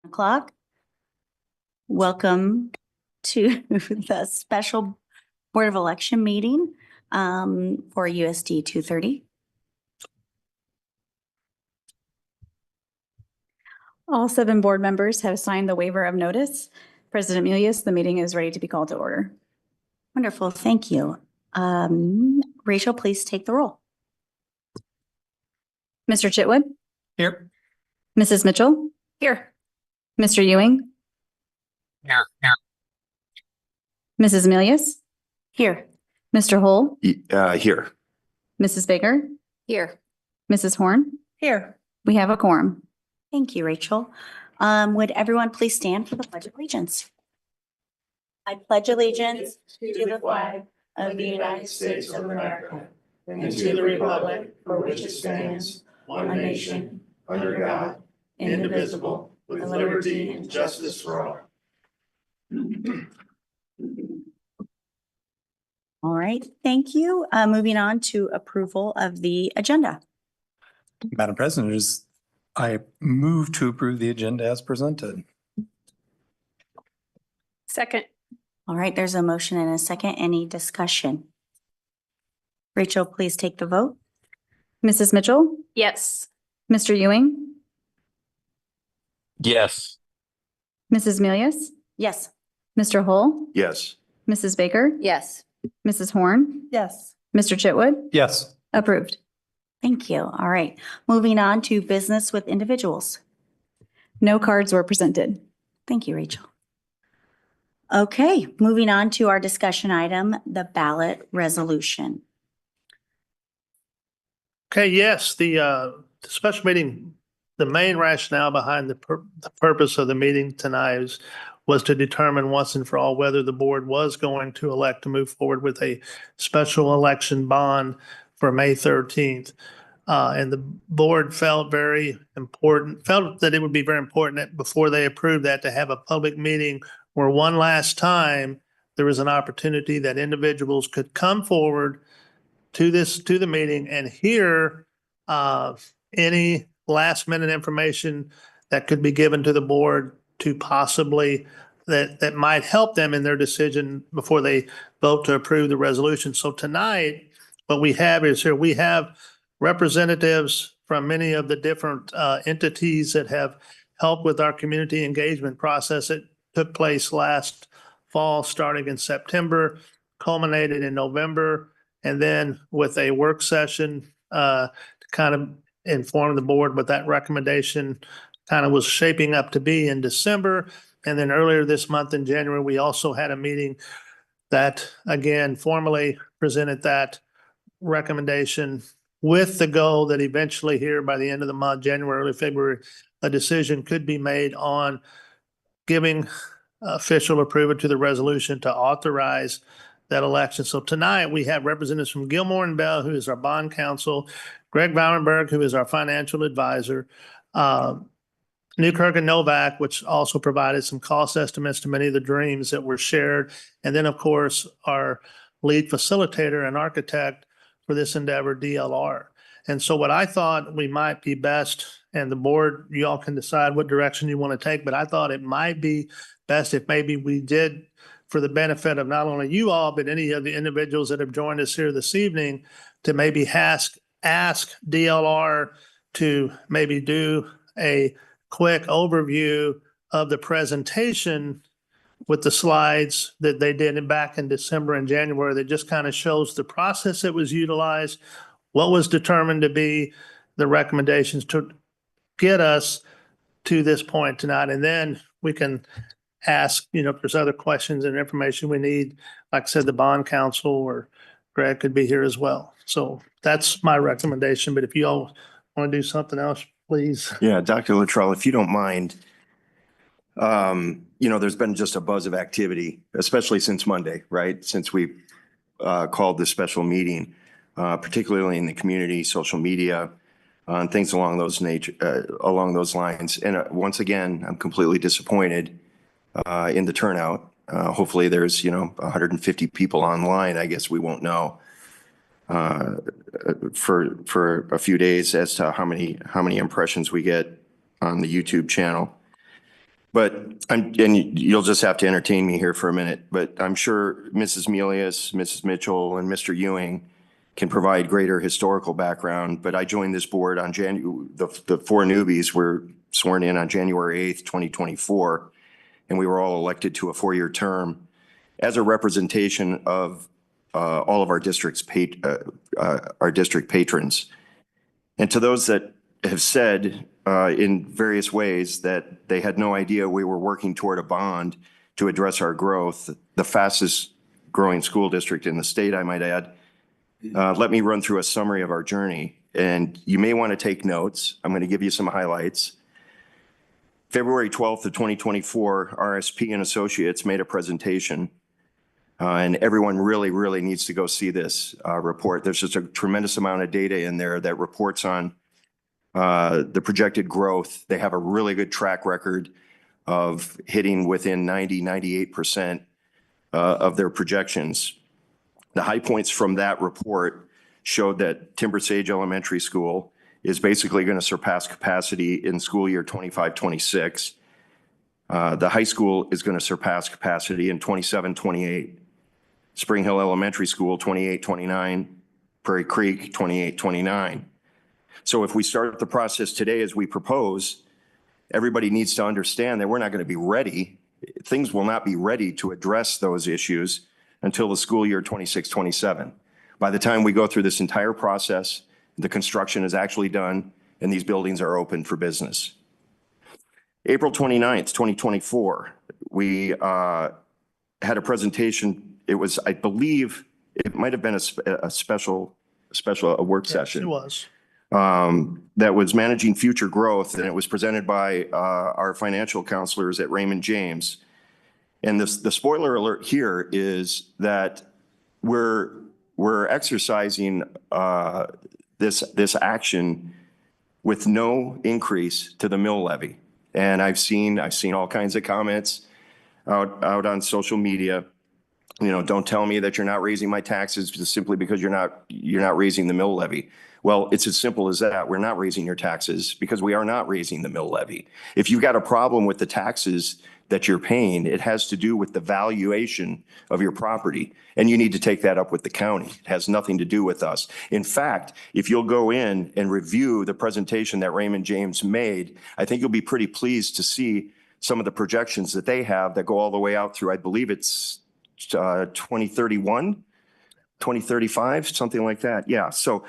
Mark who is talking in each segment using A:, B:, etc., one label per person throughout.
A: o'clock. Welcome to the special Board of Election meeting for USD 230.
B: All 7 board members have signed the waiver of notice. President Milius, the meeting is ready to be called to order.
A: Wonderful, thank you. Rachel, please take the roll.
B: Mr. Chitwood?
C: Here.
B: Mrs. Mitchell?
A: Here.
B: Mr. Ewing?
C: Here.
B: Mrs. Milius?
A: Here.
B: Mr. Hull?
D: Here.
B: Mrs. Baker?
A: Here.
B: Mrs. Horn?
A: Here.
B: We have a quorum.
A: Thank you, Rachel. Would everyone please stand for the Pledge of Allegiance? I pledge allegiance to the flag of the United States of America and to the republic for which it stands, one nation, under God, indivisible, with liberty and justice for all. All right, thank you. Moving on to approval of the agenda.
C: Madam President, I move to approve the agenda as presented.
B: Second.
A: All right, there's a motion and a second. Any discussion? Rachel, please take the vote.
B: Mrs. Mitchell?
E: Yes.
B: Mr. Ewing?
D: Yes.
B: Mrs. Milius?
A: Yes.
B: Mr. Hull?
D: Yes.
B: Mrs. Baker?
E: Yes.
B: Mrs. Horn?
A: Yes.
B: Mr. Chitwood?
C: Yes.
B: Approved.
A: Thank you. All right, moving on to business with individuals.
B: No cards were presented.
A: Thank you, Rachel. Okay, moving on to our discussion item, the ballot resolution.
F: Okay, yes, the special meeting, the main rationale behind the purpose of the meeting tonight was to determine once and for all whether the board was going to elect to move forward with a special election bond for May 13th. And the board felt that it would be very important that before they approved that to have a public meeting where one last time there was an opportunity that individuals could come forward to the meeting and hear any last minute information that could be given to the board to possibly that might help them in their decision before they vote to approve the resolution. So tonight, what we have is here, we have representatives from many of the different entities that have helped with our community engagement process. It took place last fall, starting in September, culminated in November, and then with a work session to kind of inform the board what that recommendation kind of was shaping up to be in December. And then earlier this month in January, we also had a meeting that, again, formally presented that recommendation with the goal that eventually here by the end of the month, January, early February, a decision could be made on giving official approval to the resolution to authorize that election. So tonight we have representatives from Gilmore and Bell, who is our bond counsel, Greg Bauernberg, who is our financial advisor, Newkirk and Novak, which also provided some cost estimates to many of the dreams that were shared. And then, of course, our lead facilitator and architect for this endeavor, DLR. And so what I thought we might be best, and the board, you all can decide what direction you want to take, but I thought it might be best if maybe we did, for the benefit of not only you all, but any of the individuals that have joined us here this evening, to maybe ask DLR to maybe do a quick overview of the presentation with the slides that they did back in December and January that just kind of shows the process that was utilized, what was determined to be the recommendations to get us to this point tonight. And then we can ask, if there's other questions and information we need, like I said, the bond counsel or Greg could be here as well. So that's my recommendation. But if you all want to do something else, please.
D: Yeah, Dr. Luttrell, if you don't mind, there's been just a buzz of activity, especially since Monday, right? Since we called this special meeting, particularly in the community, social media, and things along those lines. And once again, I'm completely disappointed in the turnout. Hopefully there's, 150 people online. I guess we won't know for a few days as to how many impressions we get on the YouTube channel. But and you'll just have to entertain me here for a minute, but I'm sure Mrs. Milius, Mrs. Mitchell, and Mr. Ewing can provide greater historical background, but I joined this board on the four newbies were sworn in on January 8th, 2024, and we were all elected to a four-year term as a representation of all of our district patrons. And to those that have said in various ways that they had no idea we were working toward a bond to address our growth, the fastest growing school district in the state, I might add, let me run through a summary of our journey. And you may want to take notes. I'm going to give you some highlights. February 12th of 2024, RSP and Associates made a presentation. And everyone really needs to go see this report. There's just a tremendous amount of data in there that reports on the projected growth. They have a really good track record of hitting within 98% of their projections. The high points from that report showed that Timber Sage Elementary School is basically going to surpass capacity in school year 25-26. The high school is going to surpass capacity in 27-28. Spring Hill Elementary School, 28-29, Prairie Creek, 28-29. So if we start the process today as we propose, everybody needs to understand that we're not going to be ready. Things will not be ready to address those issues until the school year 26-27. By the time we go through this entire process, the construction is actually done and these buildings are open for business. April 29th, 2024, we had a presentation. It was, I believe, it might have been a special work session.
F: It was.
D: That was managing future growth, and it was presented by our financial counselors at Raymond James. And the spoiler alert here is that we're exercising this action with no increase to the mill levy. And I've seen all kinds of comments out on social media. You know, don't tell me that you're not raising my taxes just simply because you're not raising the mill levy. Well, it's as simple as that. We're not raising your taxes because we are not raising the mill levy. If you've got a problem with the taxes that you're paying, it has to do with the valuation of your property. And you need to take that up with the county. It has nothing to do with us. In fact, if you'll go in and review the presentation that Raymond James made, I think you'll be pretty pleased to see some of the projections that they have that go all the way out through, I believe it's 2031, 2035, something like that. Yeah. So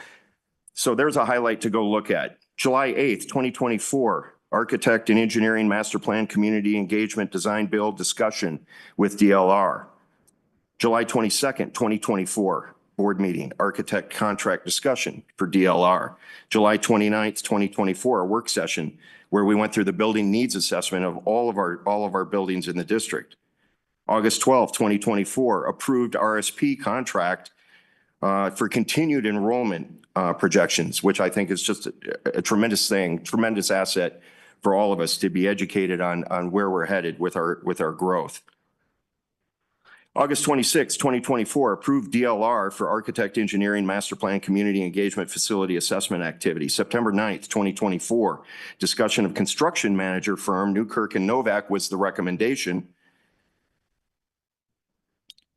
D: there's a highlight to go look at. July 8th, 2024, Architect and Engineering Master Plan Community Engagement Design Build Discussion with DLR. July 22nd, 2024, Board Meeting, Architect Contract Discussion for DLR. July 29th, 2024, a work session where we went through the building needs assessment of all of our buildings in the district. August 12th, 2024, approved RSP contract for continued enrollment projections, which I think is just a tremendous thing, tremendous asset for all of us to be educated on where we're headed with our growth. August 26, 2024, approved DLR for Architect Engineering Master Plan Community Engagement Facility Assessment Activity. September 9th, 2024, discussion of construction manager firm Newkirk and Novak was the recommendation.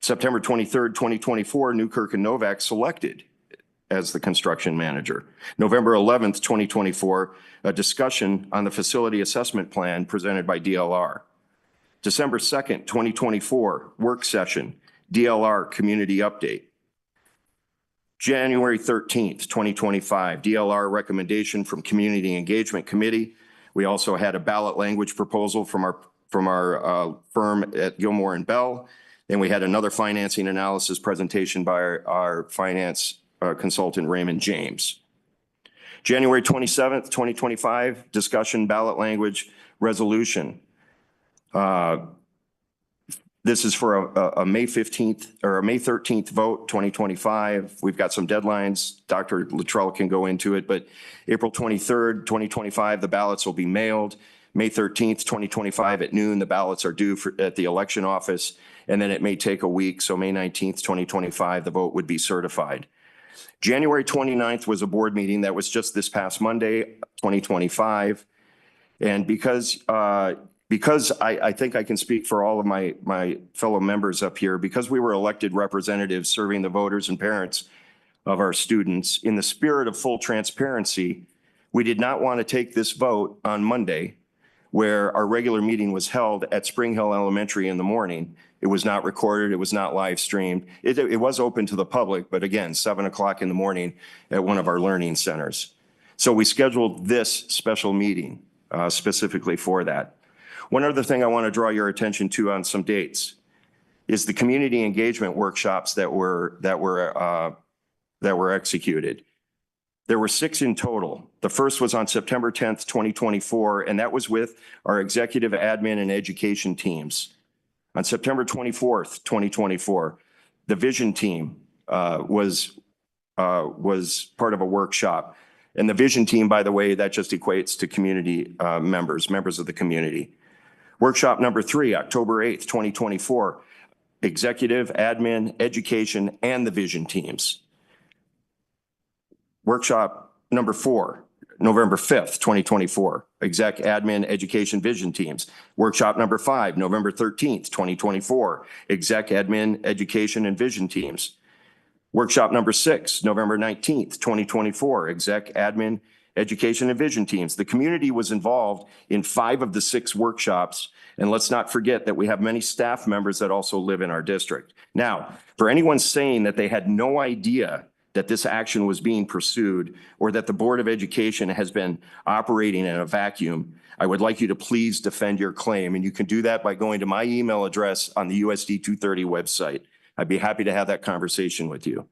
D: September 23rd, 2024, Newkirk and Novak selected as the construction manager. November 11th, 2024, a discussion on the facility assessment plan presented by DLR. December 2nd, 2024, work session, DLR community update. January 13th, 2025, DLR recommendation from Community Engagement Committee. We also had a ballot language proposal from our firm at Gilmore and Bell. And we had another financing analysis presentation by our finance consultant, Raymond James. January 27th, 2025, discussion ballot language resolution. This is for a May 15th or a May 13th vote, 2025. We've got some deadlines. Dr. Luttrell can go into it, but April 23rd, 2025, the ballots will be mailed. May 13th, 2025 at noon, the ballots are due at the election office, and then it may take a week. So May 19th, 2025, the vote would be certified. January 29th was a board meeting that was just this past Monday, 2025. And because because I think I can speak for all of my fellow members up here, because we were elected representatives serving the voters and parents of our students, in the spirit of full transparency, we did not want to take this vote on Monday, where our regular meeting was held at Spring Hill Elementary in the morning. It was not recorded. It was not live streamed. It was open to the public, but again, 7 o'clock in the morning at one of our learning centers. So we scheduled this special meeting specifically for that. One other thing I want to draw your attention to on some dates is the community engagement workshops that were executed. There were 6 in total. The first was on September 10th, 2024, and that was with our executive, admin, and education teams. On September 24th, 2024, the vision team was part of a workshop. And the vision team, by the way, that just equates to community members of the community. Workshop number 3, October 8th, 2024, executive, admin, education, and the vision teams. Workshop number 4, November 5th, 2024, exec, admin, education, vision teams. Workshop number 5, November 13th, 2024, exec, admin, education, and vision teams. Workshop number 6, November 19th, 2024, exec, admin, education, and vision teams. The community was involved in 5 of the 6 workshops. And let's not forget that we have many staff members that also live in our district. Now, for anyone saying that they had no idea that this action was being pursued or that the Board of Education has been operating in a vacuum, I would like you to please defend your claim. And you can do that by going to my email address on the USD230 website. I'd be happy to have that conversation with you.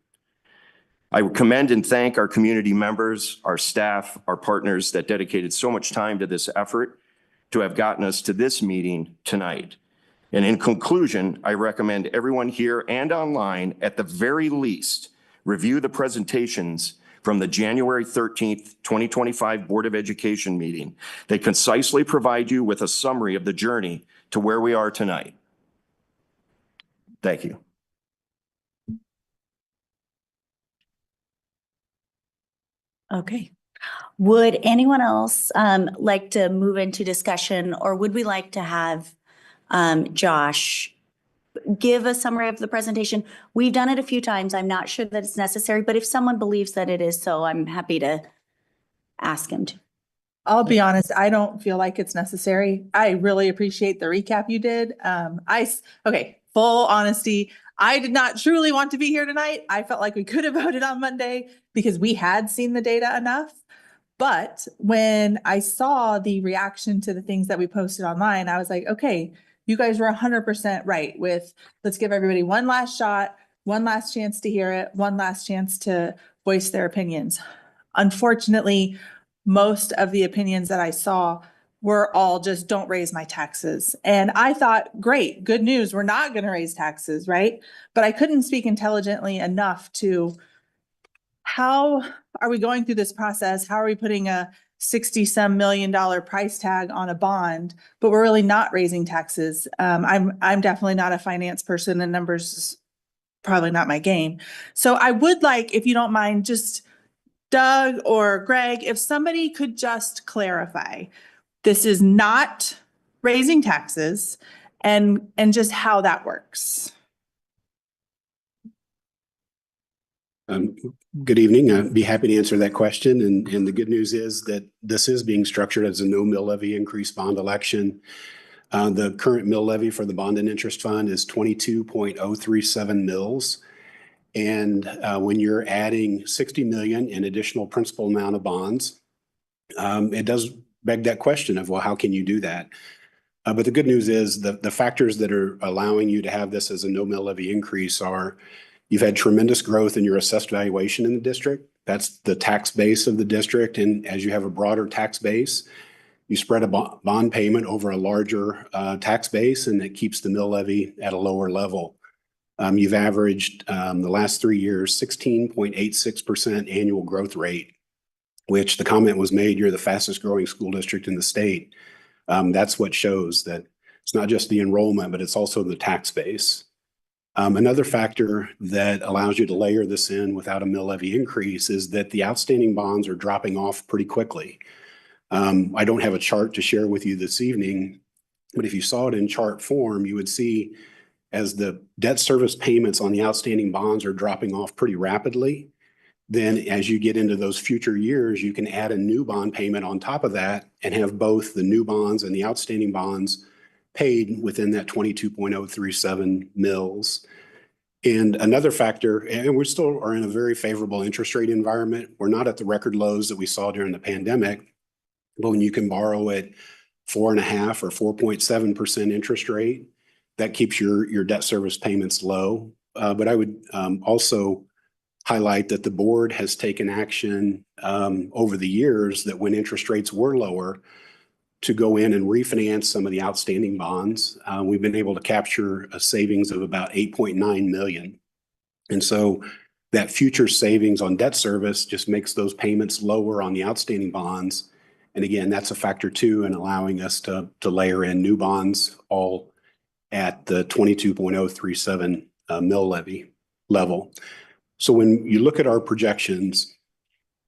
D: I commend and thank our community members, our staff, our partners that dedicated so much time to this effort to have gotten us to this meeting tonight. And in conclusion, I recommend everyone here and online, at the very least, review the presentations from the January 13th, 2025 Board of Education meeting. They concisely provide you with a summary of the journey to where we are tonight. Thank you.
A: Okay. Would anyone else like to move into discussion, or would we like to have Josh give a summary of the presentation? We've done it a few times. I'm not sure that it's necessary, but if someone believes that it is so, I'm happy to ask him to.
E: I'll be honest, I don't feel like it's necessary. I really appreciate the recap you did. Okay, full honesty, I did not truly want to be here tonight. I felt like we could have voted on Monday because we had seen the data enough. But when I saw the reaction to the things that we posted online, I was like, okay, you guys were 100% right with, let's give everybody one last shot, one last chance to hear it, one last chance to voice their opinions. Unfortunately, most of the opinions that I saw were all just don't raise my taxes. And I thought, great, good news. We're not going to raise taxes, right? But I couldn't speak intelligently enough to how are we going through this process? How are we putting a $60-some million price tag on a bond, but we're really not raising taxes? I'm definitely not a finance person, and numbers is probably not my game. So I would like, if you don't mind, just Doug or Greg, if somebody could just clarify, this is not raising taxes, and just how that works.
G: Good evening. I'd be happy to answer that question. And the good news is that this is being structured as a no mill levy increase bond election. The current mill levy for the bond and interest fund is 22.037 mills. And when you're adding 60 million in additional principal amount of bonds, it does beg that question of, well, how can you do that? But the good news is the factors that are allowing you to have this as a no mill levy increase are, you've had tremendous growth in your assessed valuation in the district. That's the tax base of the district. And as you have a broader tax base, you spread a bond payment over a larger tax base, and it keeps the mill levy at a lower level. You've averaged the last 3 years, 16.86% annual growth rate, which the comment was made, you're the fastest growing school district in the state. That's what shows that it's not just the enrollment, but it's also the tax base. Another factor that allows you to layer this in without a mill levy increase is that the outstanding bonds are dropping off pretty quickly. I don't have a chart to share with you this evening, But if you saw it in chart form, you would see as the debt service payments on the outstanding bonds are dropping off pretty rapidly, then as you get into those future years, you can add a new bond payment on top of that and have both the new bonds and the outstanding bonds paid within that 22.037 mils. And another factor, and we still are in a very favorable interest rate environment. We're not at the record lows that we saw during the pandemic, but when you can borrow at 4.5 or 4.7% interest rate, that keeps your debt service payments low. But I would also highlight that the board has taken action over the years that when interest rates were lower to go in and refinance some of the outstanding bonds. We've been able to capture a savings of about 8.9 million. And so that future savings on debt service just makes those payments lower on the outstanding bonds. And again, that's a factor too in allowing us to layer in new bonds all at the 22.037 mill levy level. So when you look at our projections,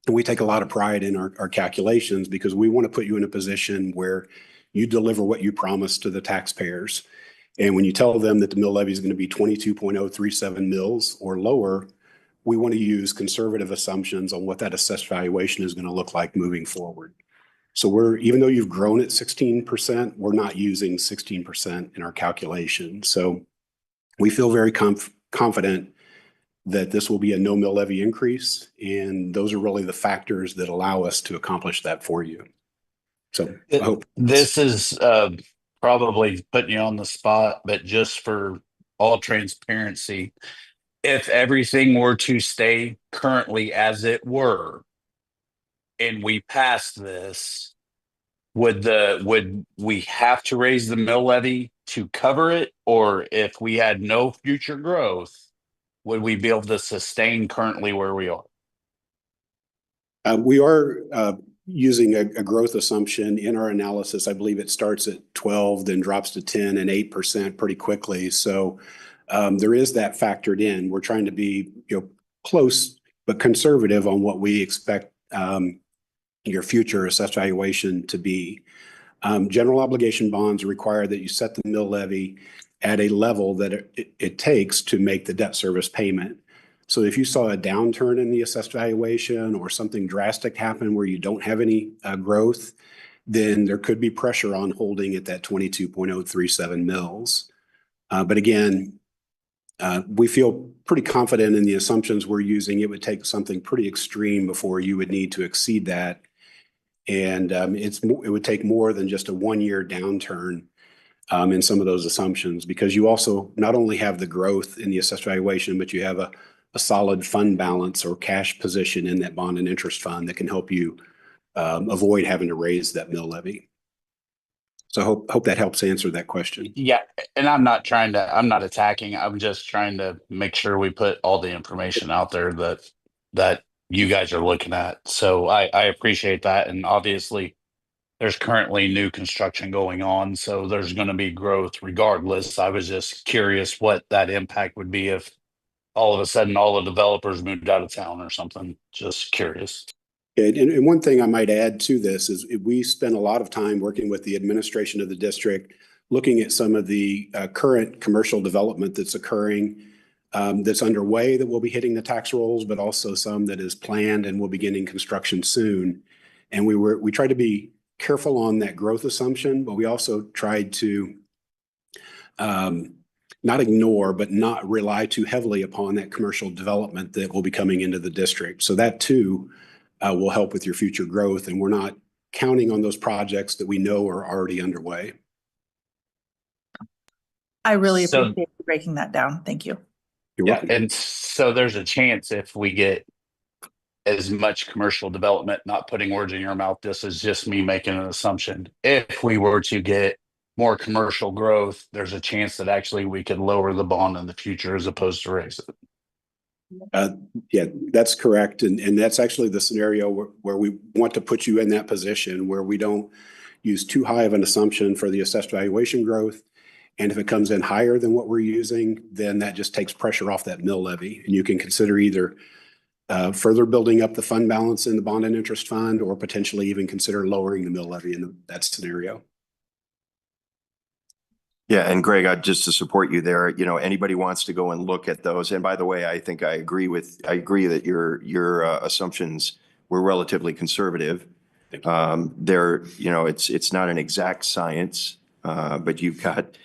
G: and we take a lot of pride in our calculations because we want to put you in a position where you deliver what you promise to the taxpayers. And when you tell them that the mill levy is going to be 22.037 mils or lower, we want to use conservative assumptions on what that assessed valuation is going to look like moving forward. So even though you've grown at 16%, we're not using 16% in our calculation. So we feel very confident that this will be a no mill levy increase. And those are really the factors that allow us to accomplish that for you. So I hope
H: This is probably putting you on the spot, but just for all transparency, if everything were to stay currently as it were, and we passed this, would we have to raise the mill levy to cover it? Or if we had no future growth, would we be able to sustain currently where we are?
G: we are using a growth assumption in our analysis. I believe it starts at 12, then drops to 10 and 8% pretty quickly. So there is that factored in. We're trying to be close but conservative on what we expect your future assessed valuation to be. General obligation bonds require that you set the mill levy at a level that it takes to make the debt service payment. So if you saw a downturn in the assessed valuation or something drastic happen where you don't have any growth, then there could be pressure on holding at that 22.037 mils. But again, we feel pretty confident in the assumptions we're using. It would take something pretty extreme before you would need to exceed that. And it would take more than just a 1-year downturn in some of those assumptions, because you also not only have the growth in the assessed valuation, but you have a solid fund balance or cash position in that bond and interest fund that can help you avoid having to raise that mill levy. So hope that helps answer that question.
H: Yeah, and I'm not attacking. I'm just trying to make sure we put all the information out there that you guys are looking at. So I appreciate that. And obviously there's currently new construction going on, so there's going to be growth regardless. I was just curious what that impact would be if all of a sudden all the developers moved out of town or something. Just curious.
G: And one thing I might add to this is we spent a lot of time working with the administration of the district, looking at some of the current commercial development that's occurring, that's underway that will be hitting the tax rolls, but also some that is planned and will be beginning construction soon. And we tried to be careful on that growth assumption, but we also tried to not ignore, but not rely too heavily upon that commercial development that will be coming into the district. So that too will help with your future growth. And we're not counting on those projects that we know are already underway.
E: I really
H: So-
E: appreciate you breaking that down. Thank you.
G: You're
H: Yeah,
G: welcome.
H: and so there's a chance if we get as much commercial development, not putting words in your mouth, this is just me making an assumption. If we were to get more commercial growth, there's a chance that actually we could lower the bond in the future as opposed to raise it.
G: Yeah, that's correct. And that's actually the scenario where we want to put you in that position where we don't use too high of an assumption for the assessed valuation growth. And if it comes in higher than what we're using, then that just takes pressure off that mill levy. And you can consider either further building up the fund balance in the bond and interest fund, or potentially even consider lowering the mill levy in that scenario.
D: Yeah, and Greg, just to support you there, anybody wants to go and look at those. And by the way, I think I agree that your assumptions were relatively conservative. It's not an exact science, but you've got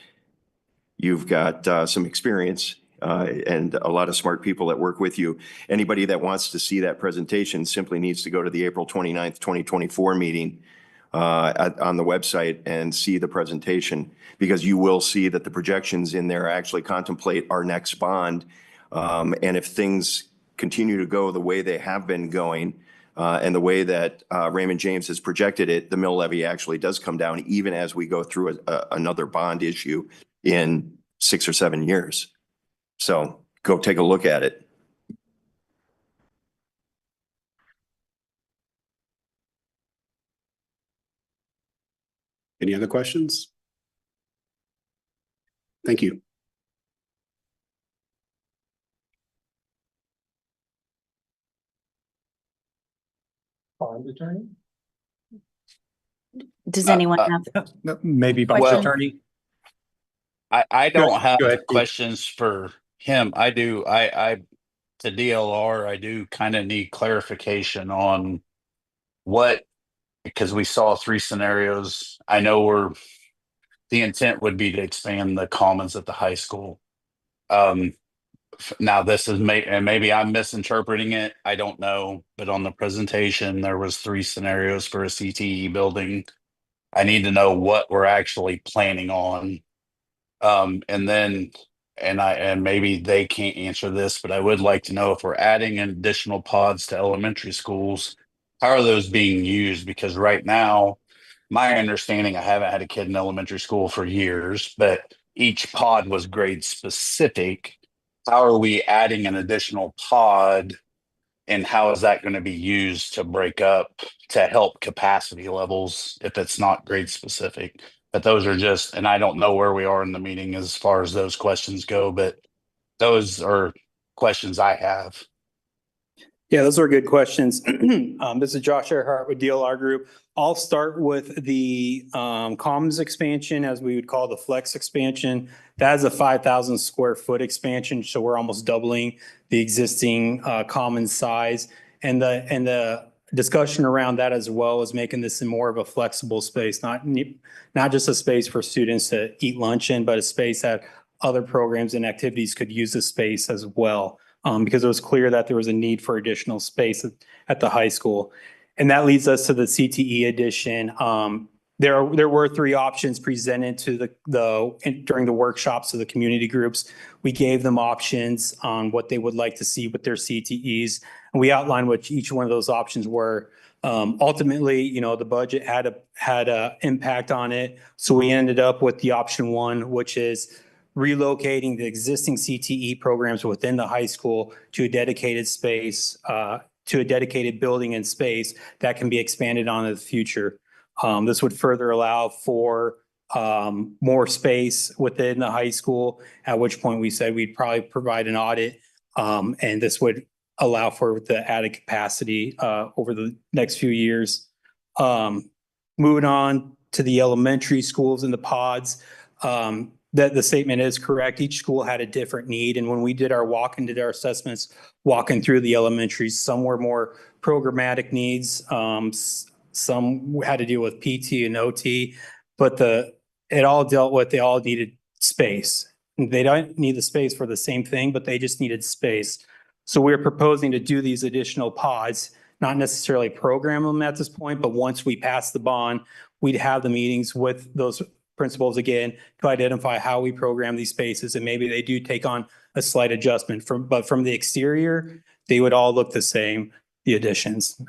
D: some experience and a lot of smart people that work with you. Anybody that wants to see that presentation simply needs to go to the April 29th, 2024 meeting on the website and see the presentation, because you will see that the projections in there actually contemplate our next bond. And if things continue to go the way they have been going, and the way that Raymond James has projected it, the mill levy actually does come down even as we go through another bond issue in 6 or 7 years. So go take a look at it.
G: Any other questions? Thank you.
A: Does anyone
H: Uh,
A: have?
C: Maybe by
H: Well-
C: attorney.
H: I don't have
C: go ahead, Keith.
H: questions for him. I do. To DLR, I do kind of need clarification on what, because we saw 3 scenarios. I know the intent would be to expand the commons at the high school. Now this is and maybe I'm misinterpreting it. I don't know, but on the presentation, there was 3 scenarios for a CTE building. I need to know what we're actually planning on. And then, and maybe they can't answer this, but I would like to know if we're adding additional pods to elementary schools, how are those being used? Because right now, my understanding, I haven't had a kid in elementary school for years, but each pod was grade specific. How are we adding an additional pod? And how is that going to be used to break up to help capacity levels if it's not grade specific? But those are just, and I don't know where we are in the meeting as far as those questions go, but those are questions I have.
I: Yeah, those are good questions. This is Josh Earhart with DLR Group. I'll start with the comms expansion, as we would call the flex expansion. That is a 5,000 square foot expansion, so we're almost doubling the existing common size. And the discussion around that as well is making this more of a flexible space, not just a space for students to eat lunch in, but a space that other programs and activities could use the space as well. Because it was clear that there was a need for additional space at the high school. And that leads us to the CTE edition. There were 3 options presented to during the workshops of the community groups. We gave them options on what they would like to see with their CTEs. And we outlined what each one of those options were. Ultimately, the budget had a impact on it. So we ended up with the option 1, which is relocating the existing CTE programs within the high school to a dedicated space, to a dedicated building and space that can be expanded on in the future. This would further allow for more space within the high school, at which point we said we'd probably provide an audit. And this would allow for the added capacity over the next few years. Moving on to the elementary schools and the pods. That the statement is correct. Each school had a different need. And when we did our assessments, walking through the elementaries, some were more programmatic needs. Some had to deal with PT and OT, but they all needed space. They don't need the space for the same thing, but they just needed space. So we're proposing to do these additional pods, not necessarily program them at this point, but once we pass the bond, we'd have the meetings with those principals again to identify how we program these spaces, and maybe they do take on a slight adjustment but from the exterior, they would all look the same, the additions.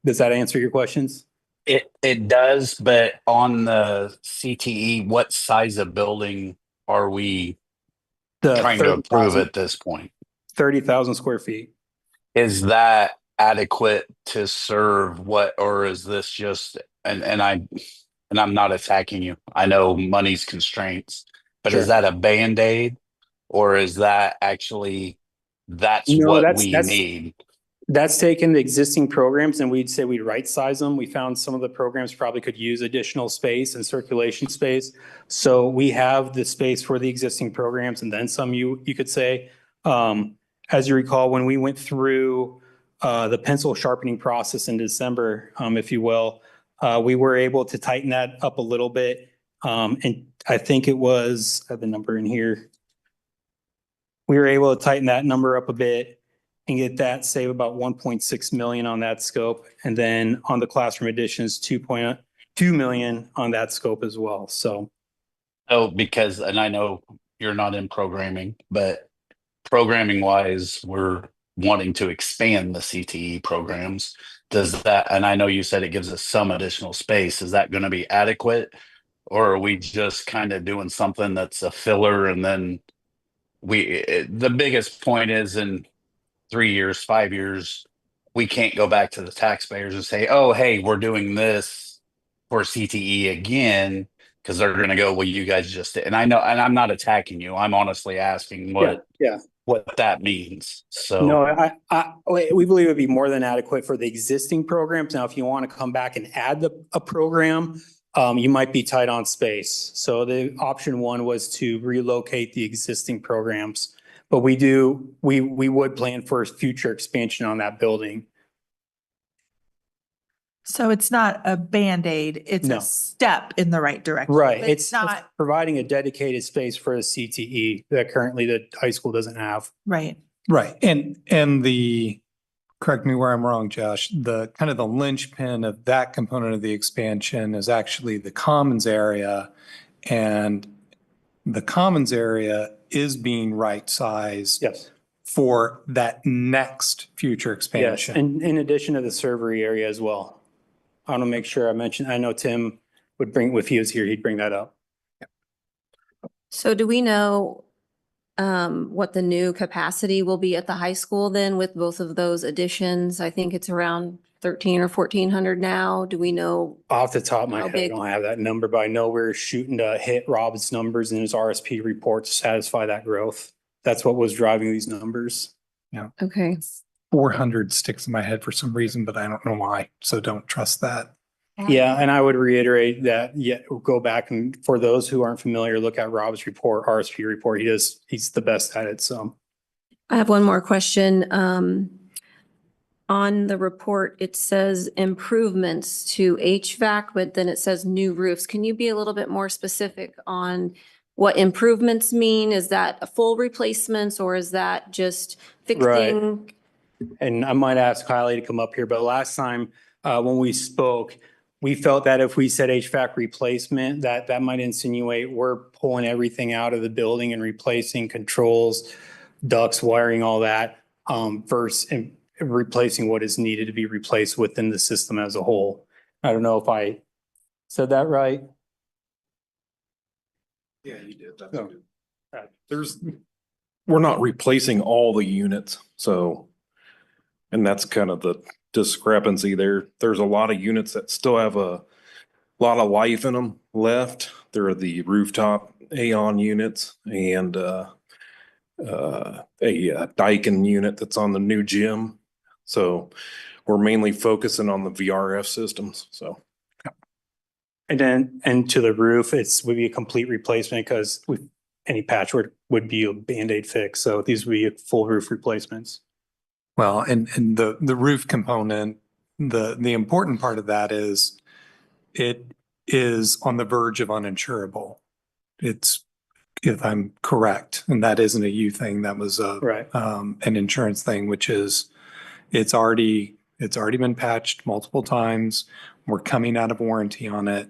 I: Does that answer your questions?
H: It does, but on the CTE, what size of building are we trying to approve at this point?
I: 30,000 square feet.
H: Is that adequate to serve or is this just, and I'm not attacking you. I know money's constraints, but
I: Sure.
H: Is that a Band-Aid or is that actually,
I: No,
H: what we need?
I: That's taken the existing programs and we'd say we'd right size them. We found some of the programs probably could use additional space and circulation space. So we have the space for the existing programs and then some, you could say. As you recall, when we went through the pencil sharpening process in December, if you will, we were able to tighten that up a little bit. And I think it was, I have the number in here. We were able to tighten that number up a bit and get that, save about 1.6 million on that scope. And then on the classroom additions, 2.2 million on that scope as well. So.
H: Oh, because, and I know you're not in programming, but programming wise, we're wanting to expand the CTE programs. Does that, and I know you said it gives us some additional space. Is that going to be adequate? Or are we just kind of doing something that's a filler and then the biggest point is in 3 years, 5 years, we can't go back to the taxpayers and say, oh, hey, we're doing this for CTE again, because they're going to go, well, you guys just did. And I know, and I'm not attacking you. I'm honestly asking
I: Yeah.
H: what that means. So
I: No, we believe it'd be more than adequate for the existing programs. Now, if you want to come back and add a program, you might be tight on space. So the option one was to relocate the existing programs. But we would plan for future expansion on that building.
E: So it's not a Band-Aid, it's
I: No.
E: a step in the right direction.
I: Right.
E: But
I: It's
E: not,
I: providing a dedicated space for the CTE that currently the high school doesn't have.
E: right.
C: Right. And correct me where I'm wrong, Josh, the kind of the linchpin of that component of the expansion is actually the commons area. And the commons area is being right-sized
I: Yes.
C: for that next future
I: Yes.
C: expansion.
I: And in addition to the servery area as well. I want to make sure I mentioned, I know Tim would bring, if he was here, he'd bring that up.
J: So do we know what the new capacity will be at the high school then with both of those additions? I think it's around 13 or 1400 now. Do we know?
I: Off the top of my
J: How
I: head, I
J: big?
I: don't have that number, but I know we're shooting to hit Rob's numbers in his RSP report to satisfy that growth. That's what was driving these numbers.
J: Okay.
C: 400 sticks in my head for some reason, but I don't know why. So don't trust that.
I: Yeah, and I would reiterate that, go back and for those who aren't familiar, look at Rob's report, RSP report. He's the best at it, so.
J: I have one more question. On the report, it says improvements to HVAC, but then it says new roofs. Can you be a little bit more specific on what improvements mean? Is that a full replacements or is that just fixing?
I: And I might ask Kylie to come up here, but last time, when we spoke, we felt that if we said HVAC replacement, that might insinuate we're pulling everything out of the building and replacing controls, ducts, wiring, all that, versus replacing what is needed to be replaced within the system as a whole. I don't know if I said that right.
K: Yeah, you did. That's
I: Oh.
K: good. We're not replacing all the units, so, and that's kind of the discrepancy there. There's a lot of units that still have a lot of life in them left. There are the rooftop Aeon units and a Daikin unit that's on the new gym. So we're mainly focusing on the VRF systems, so.
I: And to the roof, would be a complete replacement because any patchwork would be a Band-Aid fix. So these would be full roof replacements.
C: Well, and the roof component, the important part of that is it is on the verge of uninsurable. It's, if I'm correct, and that isn't a you thing, that was
I: Right.
C: an insurance thing, which is it's already been patched multiple times. We're coming out of warranty on it.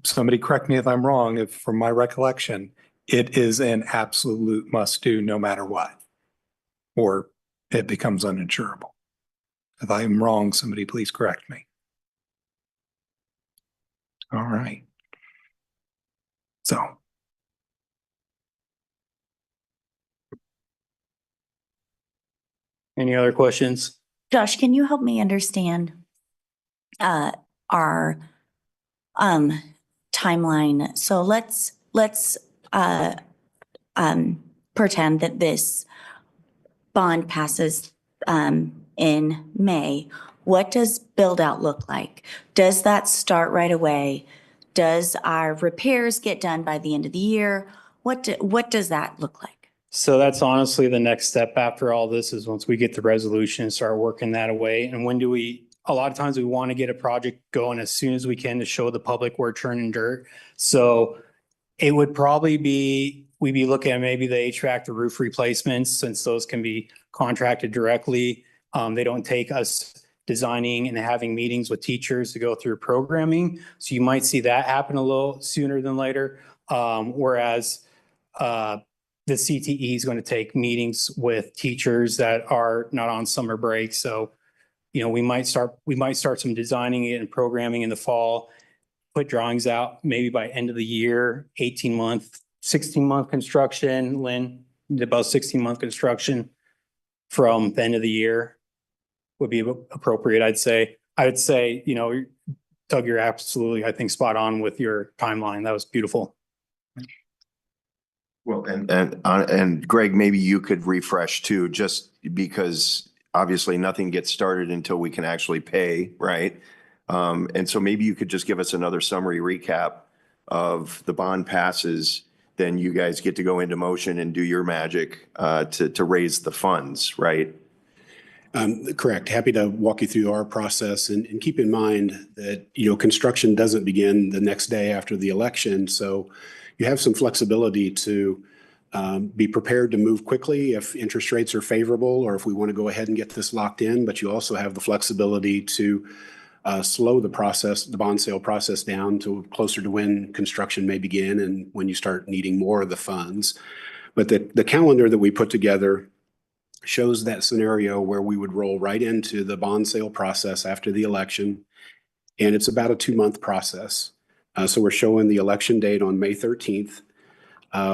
C: Somebody correct me if I'm wrong, if from my recollection, it is an absolute must do no matter what, or it becomes uninsurable. If I am wrong, somebody please correct me. All right. So.
I: Any other questions?
A: Josh, can you help me understand our timeline? So let's pretend that this bond passes in May. What does build out look like? Does that start right away? Does our repairs get done by the end of the year? What does that look like?
I: So that's honestly the next step after all this is once we get the resolution and start working that away. And when do we, a lot of times we want to get a project going as soon as we can to show the public we're turning dirt. So it would probably be, we'd be looking at maybe the HVAC, the roof replacements, since those can be contracted directly. They don't take us designing and having meetings with teachers to go through programming. So you might see that happen a little sooner than later. Whereas the CTE is going to take meetings with teachers that are not on summer break. So, you know, we might start some designing it and programming in the fall, put drawings out maybe by end of the year, 18-month, 16-month construction. Lynn, about 16-month construction from the end of the year would be appropriate, I'd say. I would say, you know, Doug, you're absolutely, I think, spot on with your timeline. That was beautiful.
D: Well, and Greg, maybe you could refresh too, just because obviously nothing gets started until we can actually pay, right? And so maybe you could just give us another summary recap of the bond passes, then you guys get to go into motion and do your magic to raise the funds, right?
G: Correct. Happy to walk you through our process and keep in mind that, you know, construction doesn't begin the next day after the election. So you have some flexibility to be prepared to move quickly if interest rates are favorable or if we want to go ahead and get this locked in. But you also have the flexibility to slow the process, the bond sale process down to closer to when construction may begin and when you start needing more of the funds. But the calendar that we put together shows that scenario where we would roll right into the bond sale process after the election. And it's about a 2-month process. So we're showing the election date on May 13th.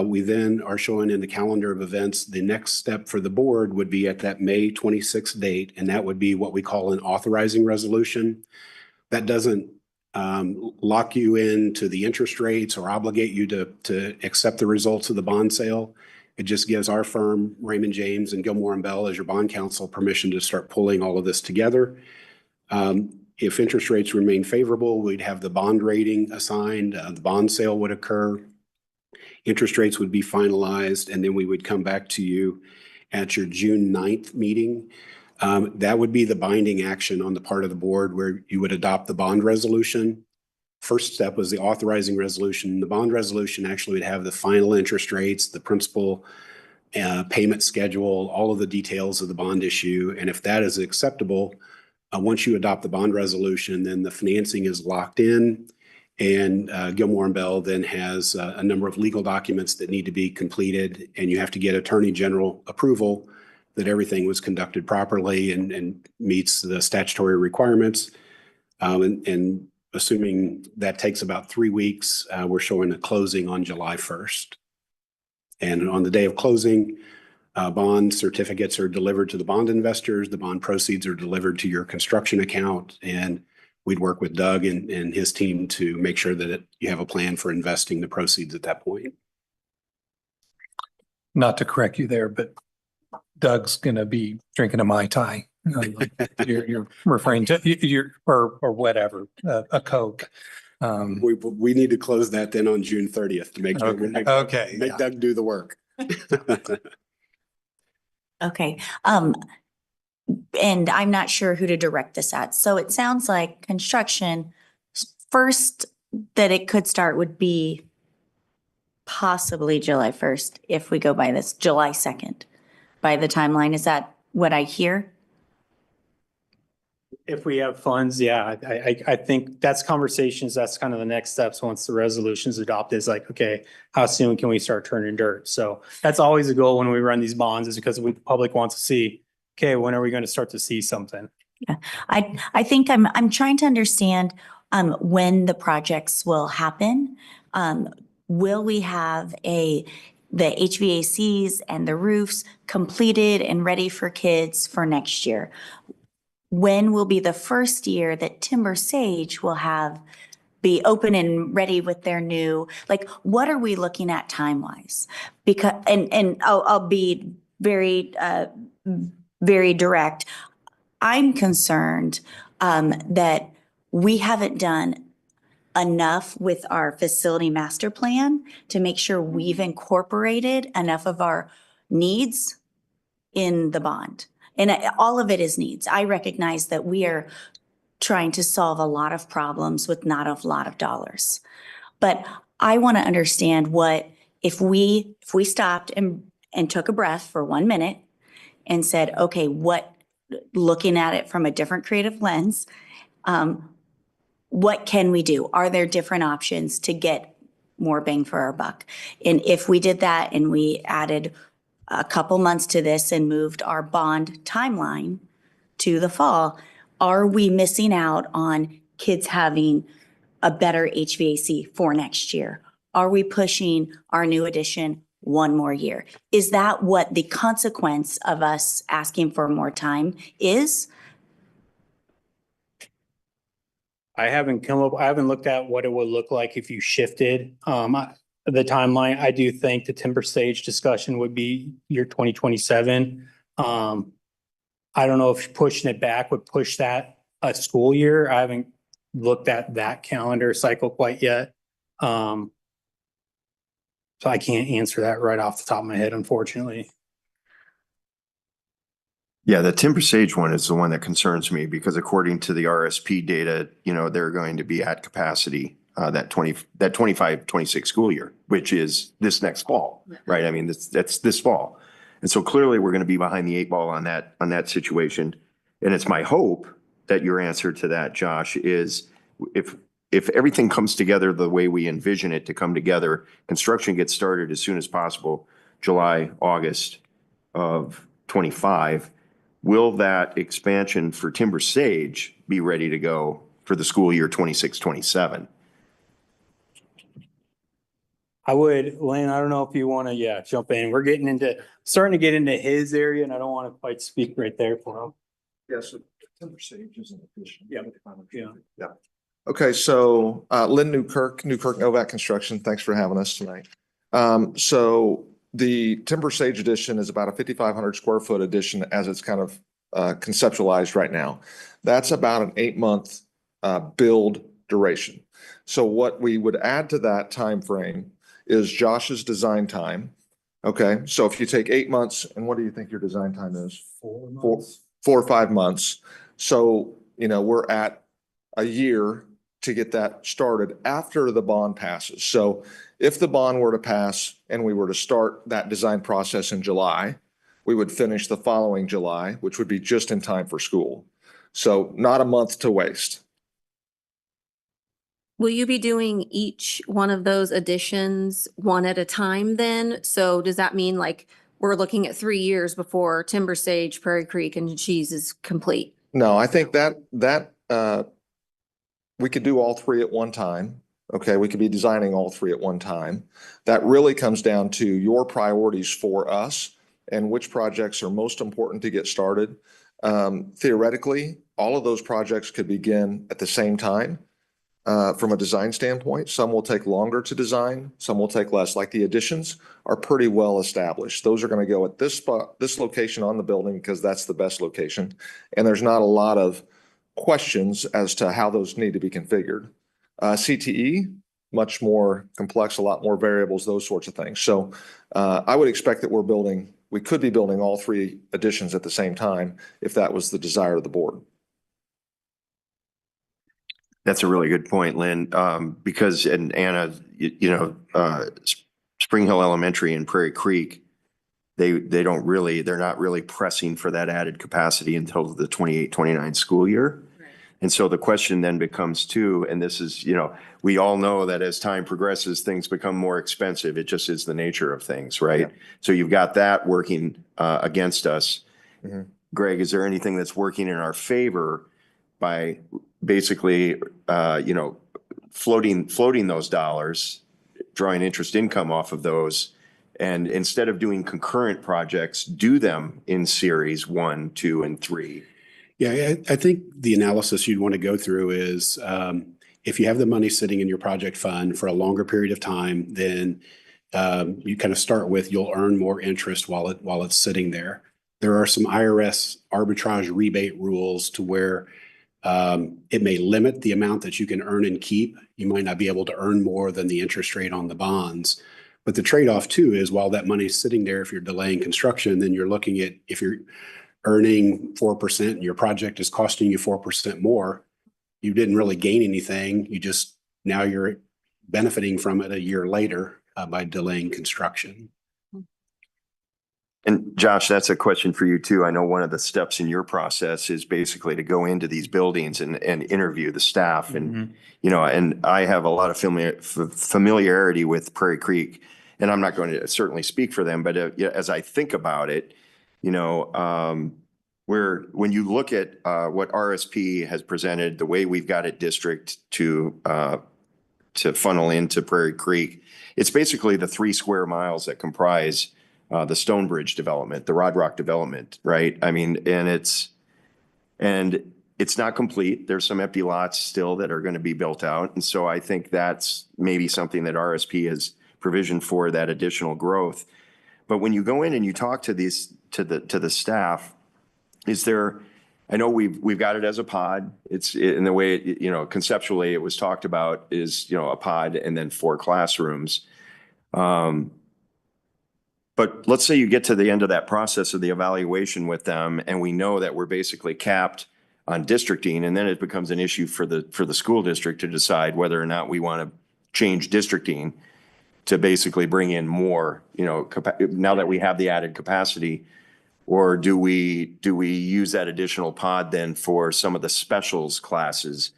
G: We then are showing in the calendar of events, the next step for the board would be at that May 26th date, and that would be what we call an authorizing resolution. That doesn't lock you into the interest rates or obligate you to accept the results of the bond sale. It just gives our firm, Raymond James and Gilmore and Bell, as your bond counsel, permission to start pulling all of this together. If interest rates remain favorable, we'd have the bond rating assigned, the bond sale would occur. Interest rates would be finalized, and then we would come back to you at your June 9th meeting. That would be the binding action on the part of the board where you would adopt the bond resolution. First step was the authorizing resolution. The bond resolution actually would have the final interest rates, the principal payment schedule, all of the details of the bond issue. And if that is acceptable, once you adopt the bond resolution, then the financing is locked in. And Gilmore and Bell then has a number of legal documents that need to be completed. And you have to get Attorney General approval that everything was conducted properly and meets the statutory requirements. And assuming that takes about 3 weeks, we're showing a closing on July 1st. And on the day of closing, bond certificates are delivered to the bond investors. The bond proceeds are delivered to your construction account. And we'd work with Doug and his team to make sure that you have a plan for investing the proceeds at that point.
C: Not to correct you there, but Doug's going to be drinking a Mai Tai. You're referring to or whatever, a Coke.
G: We need to close that then on June 30th to make sure make Doug do the work.
A: Okay. And I'm not sure who to direct this at. So it sounds like construction first that it could start would be possibly July 1st if we go by this, July 2nd by the timeline. Is that what I hear?
I: If we have funds, yeah, I think that's conversations. That's kind of the next steps once the resolution is adopted is like, okay, how soon can we start turning dirt? So that's always a goal when we run these bonds is because the public wants to see, okay, when are we going to start to see something?
A: Yeah, I think I'm trying to understand when the projects will happen. Will we have the HVACs and the roofs completed and ready for kids for next year? When will be the first year that Timber Sage will be open and ready with their new, like, what are we looking at time-wise? Because, and I'll be very, very direct. I'm concerned that we haven't done enough with our facility master plan to make sure we've incorporated enough of our needs in the bond. And all of it is needs. I recognize that we are trying to solve a lot of problems with not a lot of dollars. But I want to understand what, if we stopped and took a breath for 1 minute and said, okay, looking at it from a different creative lens, what can we do? Are there different options to get more bang for our buck? And if we did that and we added a couple months to this and moved our bond timeline to the fall, are we missing out on kids having a better HVAC for next year? Are we pushing our new addition 1 more year? Is that what the consequence of us asking for more time is?
I: I haven't looked at what it would look like if you shifted the timeline. I do think the timber stage discussion would be year 2027. I don't know if pushing it back would push that a school year. I haven't looked at that calendar cycle quite yet. So I can't answer that right off the top of my head, unfortunately.
D: Yeah, the timber sage one is the one that concerns me because according to the RSP data, they're going to be at capacity that 25, 26 school year, which is this next fall, right? I mean, that's this fall. And so clearly we're going to be behind the 8 ball on that situation. And it's my hope that your answer to that, Josh, is if everything comes together the way we envision it to come together, construction gets started as soon as possible, July, August of 25, will that expansion for timber sage be ready to go for the school year 26, 27?
I: I would, Lynn, I don't know if you want to, jump in. We're starting to get into his area and I don't want to quite speak right there for him.
L: Yes, timber sage is an addition.
I: Yeah.
L: Yeah. Okay, so Lynn Newkirk Novak Construction, thanks for having us tonight. So the timber sage addition is about a 5,500 square foot addition as it's kind of conceptualized right now. That's about an 8-month build duration. So what we would add to that time frame is Josh's design time. Okay, so if you take 8 months, and what do you think your design time is?
I: 4 months.
L: 4 or 5 months. So, we're at a year to get that started after the bond passes. So if the bond were to pass and we were to start that design process in July, we would finish the following July, which would be just in time for school. So not a month to waste.
J: Will you be doing each one of those additions one at a time then? So does that mean like we're looking at 3 years before Timber Sage, Prairie Creek, and Cheese is complete?
L: No, I think that we could do all 3 at one time. Okay, we could be designing all 3 at one time. That really comes down to your priorities for us and which projects are most important to get started. Theoretically, all of those projects could begin at the same time. From a design standpoint, some will take longer to design, some will take less. Like the additions are pretty well established. Those are going to go at this spot, this location on the building because that's the best location. And there's not a lot of questions as to how those need to be configured. CTE, much more complex, a lot more variables, those sorts of things. So I would expect that we could be building all 3 additions at the same time if that was the desire of the board.
D: That's a really good point, Lynn, because, and Anna, Spring Hill Elementary and Prairie Creek, they're not really pressing for that added capacity until the 28-29 school year. Right. And so the question then becomes too, and this is, we all know that as time progresses, things become more expensive. It just is the nature of things, right? Yeah. So you've got that working against us. Mm-hmm. Greg, is there anything that's working in our favor by basically, floating those dollars, drawing interest income off of those, and instead of doing concurrent projects, do them in series 1, 2, and 3?
G: Yeah, I think the analysis you'd want to go through is if you have the money sitting in your project fund for a longer period of time, then you kind of start with you'll earn more interest while it's sitting there. there are some IRS arbitrage rebate rules to where it may limit the amount that you can earn and keep. You might not be able to earn more than the interest rate on the bonds. But the trade-off too is while that money's sitting there, if you're delaying construction, then you're looking at if you're earning 4% and your project is costing you 4% more, you didn't really gain anything. Now you're benefiting from it a year later by delaying construction.
D: And Josh, that's a question for you too. I know one of the steps in your process is basically to go into these buildings and interview the staff. And, you know, and I have a lot of familiarity with Prairie Creek, and I'm not going to certainly speak for them, but as I think about it, you know, when you look at what RSP has presented, the way we've got it district to funnel into Prairie Creek, it's basically the 3 square miles that comprise the Stonebridge development, the Rod Rock development, right? I mean, and it's not complete. There's some empty lots still that are going to be built out. And so I think that's maybe something that RSP has provisioned for, that additional growth. But when you go in and you talk to the staff, I know we've got it as a pod. It's in the way, you know, conceptually it was talked about is, you know, a pod and then 4 classrooms. But let's say you get to the end of that process of the evaluation with them, and we know that we're basically capped on districting, and then it becomes an issue for the school district to decide whether or not we want to change districting to basically bring in more, you know, now that we have the added capacity, or do we use that additional pod then for some of the specials classes?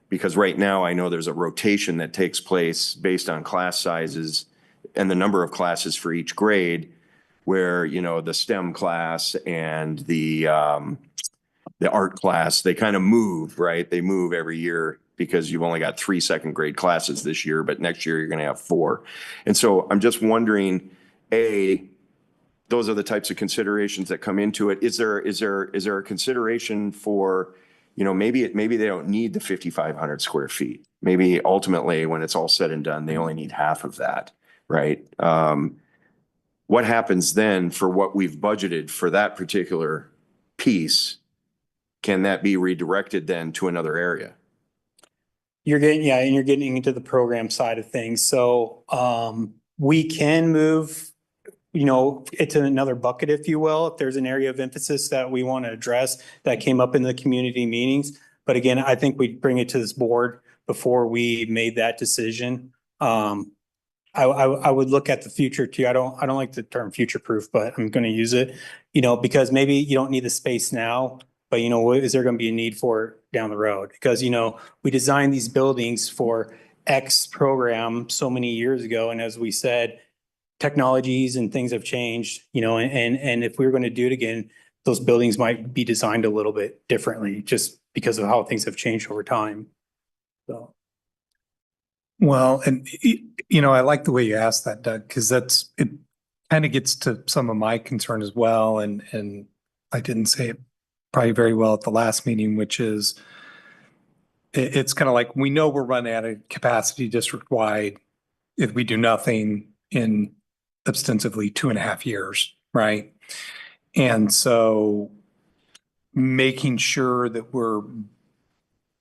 D: Because right now I know there's a rotation that takes place based on class sizes and the number of classes for each grade, where, you know, the STEM class and the art class, they kind of move, right? They move every year because you've only got 3 second grade classes this year, but next year you're going to have 4. And so I'm just wondering, those are the types of considerations that come into it. Is there a consideration for, you know, maybe they don't need the 5,500 square feet. Maybe ultimately when it's all said and done, they only need half of that. Right. What happens then for what we've budgeted for that particular piece? Can that be redirected then to another area?
I: You're getting into the program side of things. So we can move, you know, into another bucket, if you will, if there's an area of emphasis that we want to address that came up in the community meetings. But again, I think we'd bring it to this board before we made that decision. I would look at the future too. I don't like the term future proof, but I'm going to use it, you know, because maybe you don't need the space now, but you know, is there going to be a need for it down the road? Because, you know, we designed these buildings for X program so many years ago. And as we said, technologies and things have changed, you know, and if we were going to do it again, those buildings might be designed a little bit differently just because of how things have changed over time. So.
C: Well, and you know, I like the way you asked that, Doug, because it kind of gets to some of my concern as well. And I didn't say it probably very well at the last meeting, which is it's kind of like, we know we're running out of capacity district wide if we do nothing in ostensibly 2.5 years, right? And so making sure that we're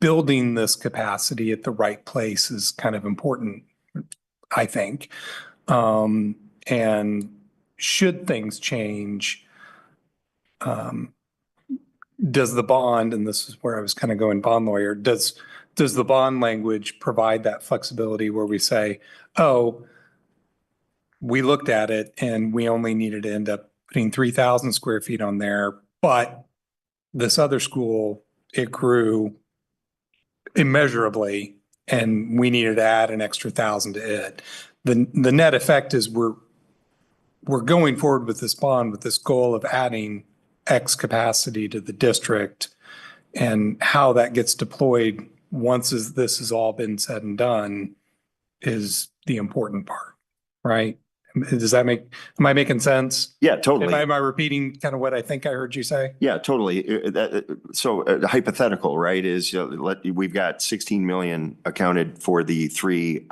C: building this capacity at the right place is kind of important, I think. And should things change, does the bond, and this is where I was kind of going bond lawyer, does the bond language provide that flexibility where we say, oh, we looked at it and we only needed to end up putting 3,000 square feet on there, but this other school, it grew immeasurably, and we needed to add an extra 1,000 to it. The net effect is we're going forward with this bond with this goal of adding X capacity to the district, and how that gets deployed once this has all been said and done is the important part, right? Am I making sense?
D: Yeah, totally.
C: Am I repeating kind of what I think I heard you say?
D: Yeah, totally. So hypothetical, right, is, you know, we've got 16 million accounted for the 3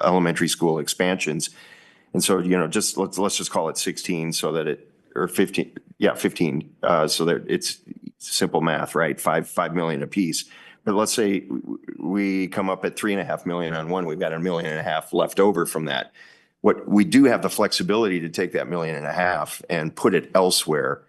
D: elementary school expansions. And so, you know, let's just call it 16 so that or 15, Yeah, 15. So that it's simple math, right? 5 million apiece. But let's say we come up at 3.5 million on one, we've got 1.5 million left over from that. What we do have the flexibility to take that 1.5 million and put it elsewhere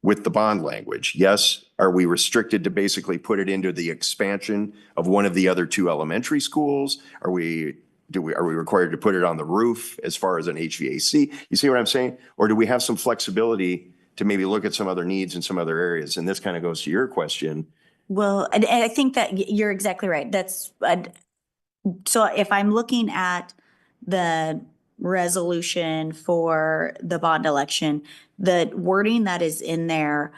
D: with the bond language. Yes, are we restricted to basically put it into the expansion of one of the other 2 elementary schools? Are we required to put it on the roof as far as an HVAC? You see what I'm saying? Or do we have some flexibility to maybe look at some other needs in some other areas? And this kind of goes to your question.
A: Well, and I think that you're exactly right. So if I'm looking at the resolution for the bond election, the wording that is in there,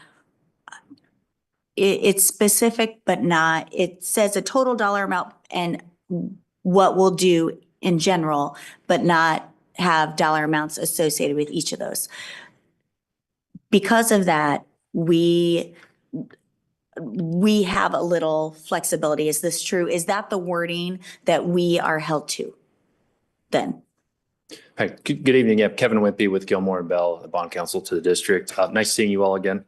A: it's specific, but not, it says a total dollar amount and what we'll do in general, but not have dollar amounts associated with each of those. Because of that, we have a little flexibility. Is this true? Is that the wording that we are held to then?
M: Hi, good evening. Yeah, Kevin Wimpy with Gilmore and Bell, the bond counsel to the district. Nice seeing you all again.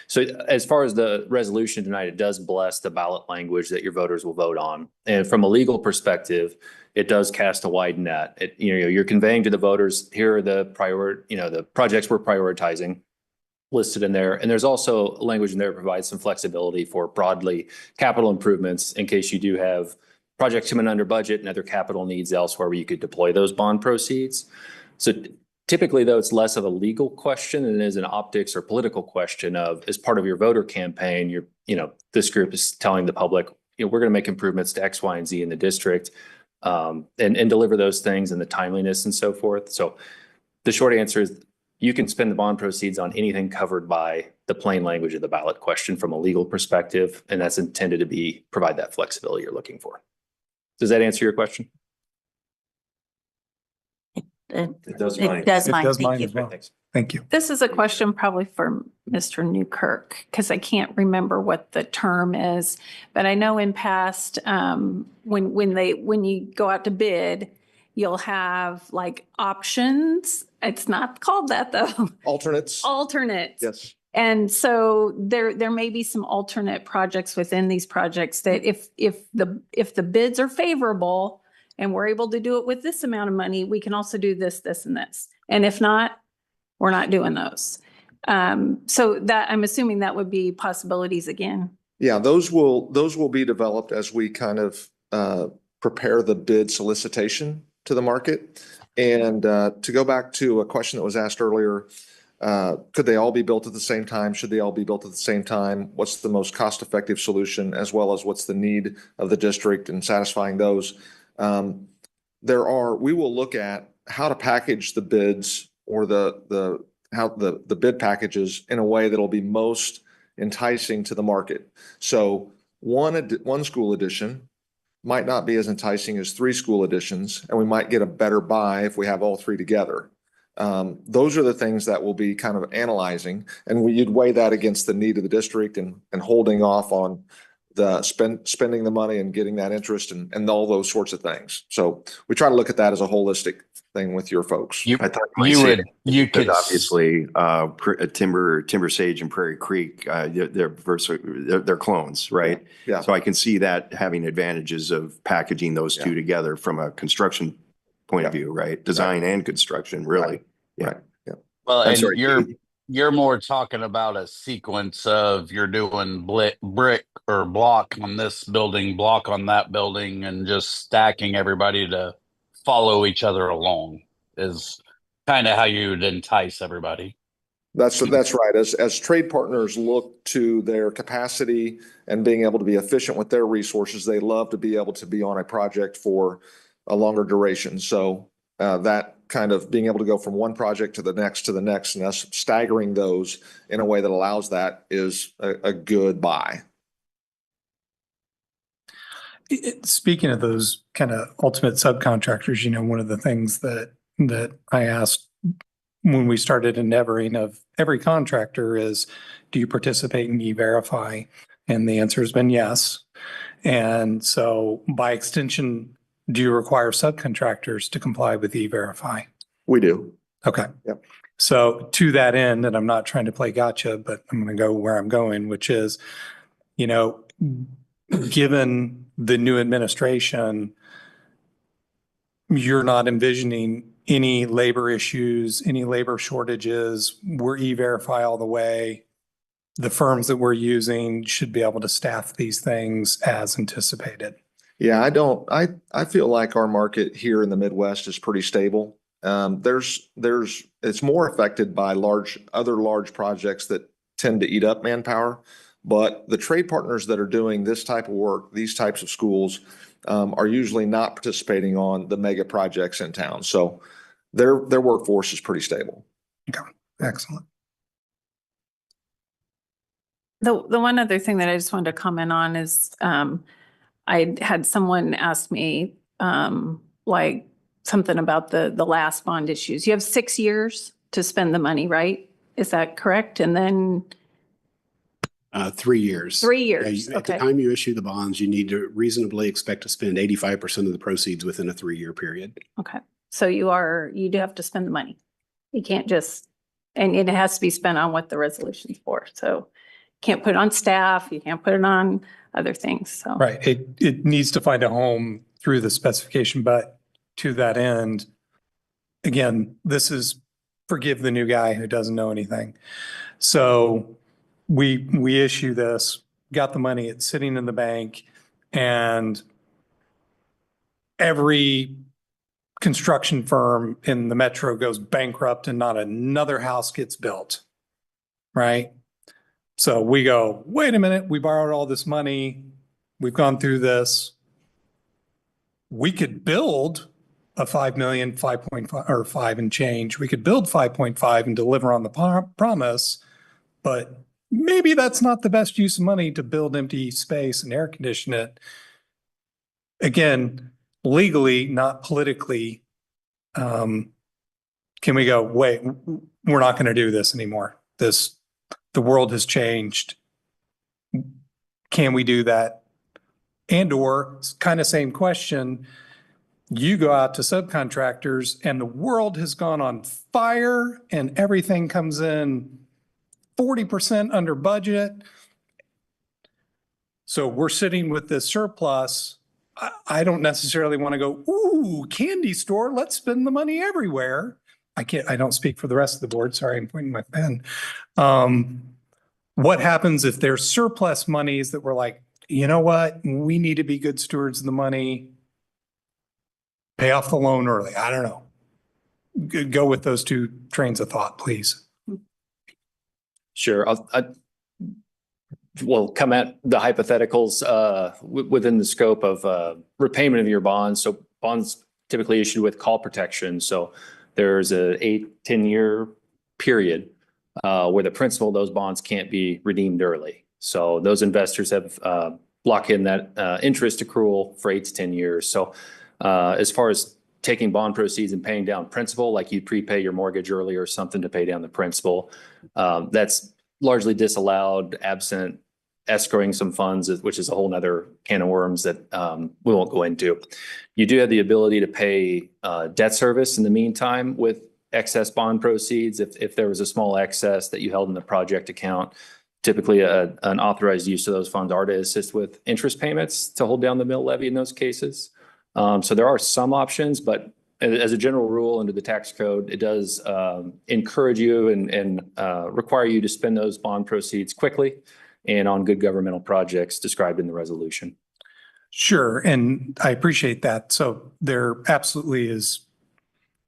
M: So as far as the resolution tonight, it does bless the ballot language that your voters will vote on. And from a legal perspective, it does cast a wide net. You're conveying to the voters, here are the the projects we're prioritizing listed in there. And there's also language in there that provides some flexibility for broadly capital improvements in case you do have projects coming under budget and other capital needs elsewhere where you could deploy those bond proceeds. So typically, though, it's less of a legal question than it is an optics or political question of, as part of your voter campaign, this group is telling the public, we're going to make improvements to X, Y, and Z in the district, and deliver those things and the timeliness and so forth. So the short answer is you can spend the bond proceeds on anything covered by the plain language of the ballot question from a legal perspective, and that's intended to provide that flexibility you're looking for. Does that answer your question?
A: It
D: does
A: mine. It does
C: It
A: mine.
C: does
A: Thank
C: mine
A: you.
C: as well. Thank you.
N: This is a question probably for Mr. Newkirk, because I can't remember what the term is. But I know in past, when you go out to bid, you'll have like options. It's not called that though.
L: Alternates.
N: Alternates.
L: Yes.
N: And so there may be some alternate projects within these projects that if the bids are favorable and we're able to do it with this amount of money, we can also do this, this, and this. And if not, we're not doing those. So that, I'm assuming that would be possibilities again.
L: Yeah, those will be developed as we kind of prepare the bid solicitation to the market. And to go back to a question that was asked earlier, could they all be built at the same time? Should they all be built at the same time? What's the most cost-effective solution, as well as what's the need of the district and satisfying those? We will look at how to package the bids or the bid packages in a way that'll be most enticing to the market. So one school edition might not be as enticing as 3 school editions, and we might get a better buy if we have all 3 together. Those are the things that we'll be kind of analyzing, and you'd weigh that against the need of the district and holding off on the spending the money and getting that interest and all those sorts of things. So we try to look at that as a holistic thing with your folks.
D: I thought you could obviously Timber Sage and Prairie Creek, they're clones, right?
L: Yeah.
D: So I can see that having advantages of packaging those 2 together from a construction point of view, right? Design and construction, really. Yeah.
L: Right. Yeah.
H: Well,
D: I'm
H: and
D: sorry.
H: you're more talking about a sequence of you're doing brick or block on this building, block on that building, and just stacking everybody to follow each other along is kind of how you would entice everybody.
L: That's right. As trade partners look to their capacity and being able to be efficient with their resources, they love to be able to be on a project for a longer duration. So that kind of being able to go from one project to the next and us staggering those in a way that allows that is a good buy.
C: Speaking of those kind of ultimate subcontractors, one of the things that I asked when we started endeavoring of every contractor is, do you participate in E-Verify? And the answer has been yes. And so by extension, do you require subcontractors to comply with E-Verify?
L: We do.
C: Okay.
L: Yep.
C: So to that end, and I'm not trying to play gotcha, but I'm going to go where I'm going, which is, you know, given the new administration, you're not envisioning any labor issues, any labor shortages. We're E-Verify all the way. The firms that we're using should be able to staff these things as anticipated.
L: Yeah, I feel like our market here in the Midwest is pretty stable. It's more affected by other large projects that tend to eat up manpower. But the trade partners that are doing this type of work, these types of schools, are usually not participating on the mega projects in town. So their workforce is pretty stable.
C: Okay, excellent.
N: The one other thing that I just wanted to comment on is, I had someone ask me, like something about the last bond issues. You have 6 years to spend the money, right? Is that correct? And then
G: 3 years.
N: 3
G: Yeah,
N: years,
G: At the
N: okay.
G: time you issue the bonds, you need to reasonably expect to spend 85% of the proceeds within a 3-year period.
N: Okay, so you do have to spend the money. You can't just, and it has to be spent on what the resolution's for. So can't put it on staff, you can't put it on other things, so.
C: Right. It needs to find a home through the specification, but to that end, again, this is forgive the new guy who doesn't know anything. So we issue this, got the money, it's sitting in the bank, and every construction firm in the metro goes bankrupt and not another house gets built. Right? So we go, wait a minute, we borrowed all this money. We've gone through this. We could build a 5 million, 5.5 or 5 and change. We could build 5.5 and deliver on the promise, but maybe that's not the best use of money to build empty space and air condition it. Again, legally, not politically, can we go, wait, we're not going to do this anymore. The world has changed. Can we do that? And or kind of same question, you go out to subcontractors and the world has gone on fire and everything comes in 40% under budget. So we're sitting with this surplus. I don't necessarily want to go, ooh, candy store, let's spend the money everywhere. I don't speak for the rest of the board. Sorry, I'm pointing my pen. What happens if there's surplus monies that we're like, you know what, we need to be good stewards of the money, pay off the loan early. I don't know. Go with those two trains of thought, please.
M: Sure. We'll come at the hypotheticals within the scope of repayment of your bonds. So bonds typically issued with call protection. So there's a 8-10 year period where the principal of those bonds can't be redeemed early. So those investors have locked in that interest accrual for 8 to 10 years. So as far as taking bond proceeds and paying down principal, like you prepay your mortgage early or something to pay down the principal, that's largely disallowed absent escrowing some funds, which is a whole nother can of worms that we won't go into. You do have the ability to pay debt service in the meantime with excess bond proceeds. If there was a small excess that you held in the project account, typically an authorized use of those funds are to assist with interest payments to hold down the mill levy in those cases. So there are some options, but as a general rule under the tax code, it does encourage you and require you to spend those bond proceeds quickly and on good governmental projects described in the resolution.
C: Sure, and I appreciate that. So there absolutely is,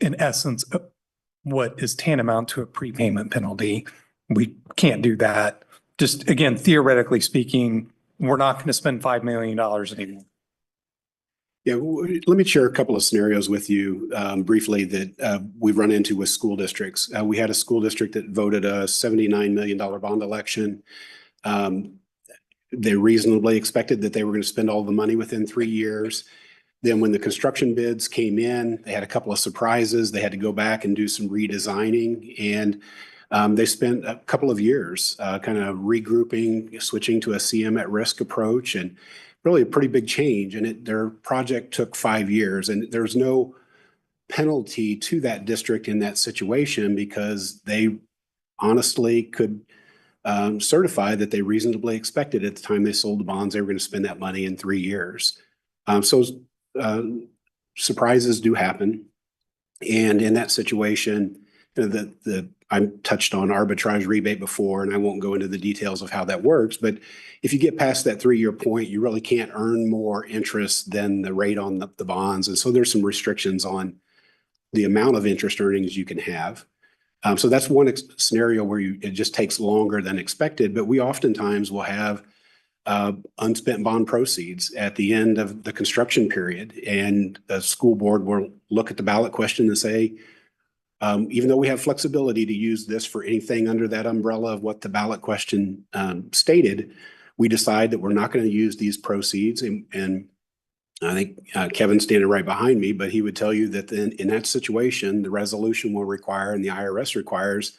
C: in essence, what is tantamount to a prepayment penalty. We can't do that. Just again, theoretically speaking, we're not going to spend $5 million anymore.
G: Yeah, let me share a couple of scenarios with you briefly that we've run into with school districts. We had a school district that voted a $79 million bond election. They reasonably expected that they were going to spend all the money within 3 years. Then when the construction bids came in, they had a couple of surprises. They had to go back and do some redesigning, and they spent a couple of years kind of regrouping, switching to a CM at risk approach, and really a pretty big change. And their project took 5 years, and there's no penalty to that district in that situation because they honestly could certify that they reasonably expected at the time they sold the bonds, they were going to spend that money in 3 years. So surprises do happen. And in that situation, I touched on arbitrage rebate before, and I won't go into the details of how that works. But if you get past that 3-year point, you really can't earn more interest than the rate on the bonds. And so there's some restrictions on the amount of interest earnings you can have. So that's one scenario where it just takes longer than expected. But we oftentimes will have unspent bond proceeds at the end of the construction period. And the school board will look at the ballot question and say, even though we have flexibility to use this for anything under that umbrella of what the ballot question stated, we decide that we're not going to use these proceeds. And I think Kevin's standing right behind me, but he would tell you that then in that situation, the resolution will require and the IRS requires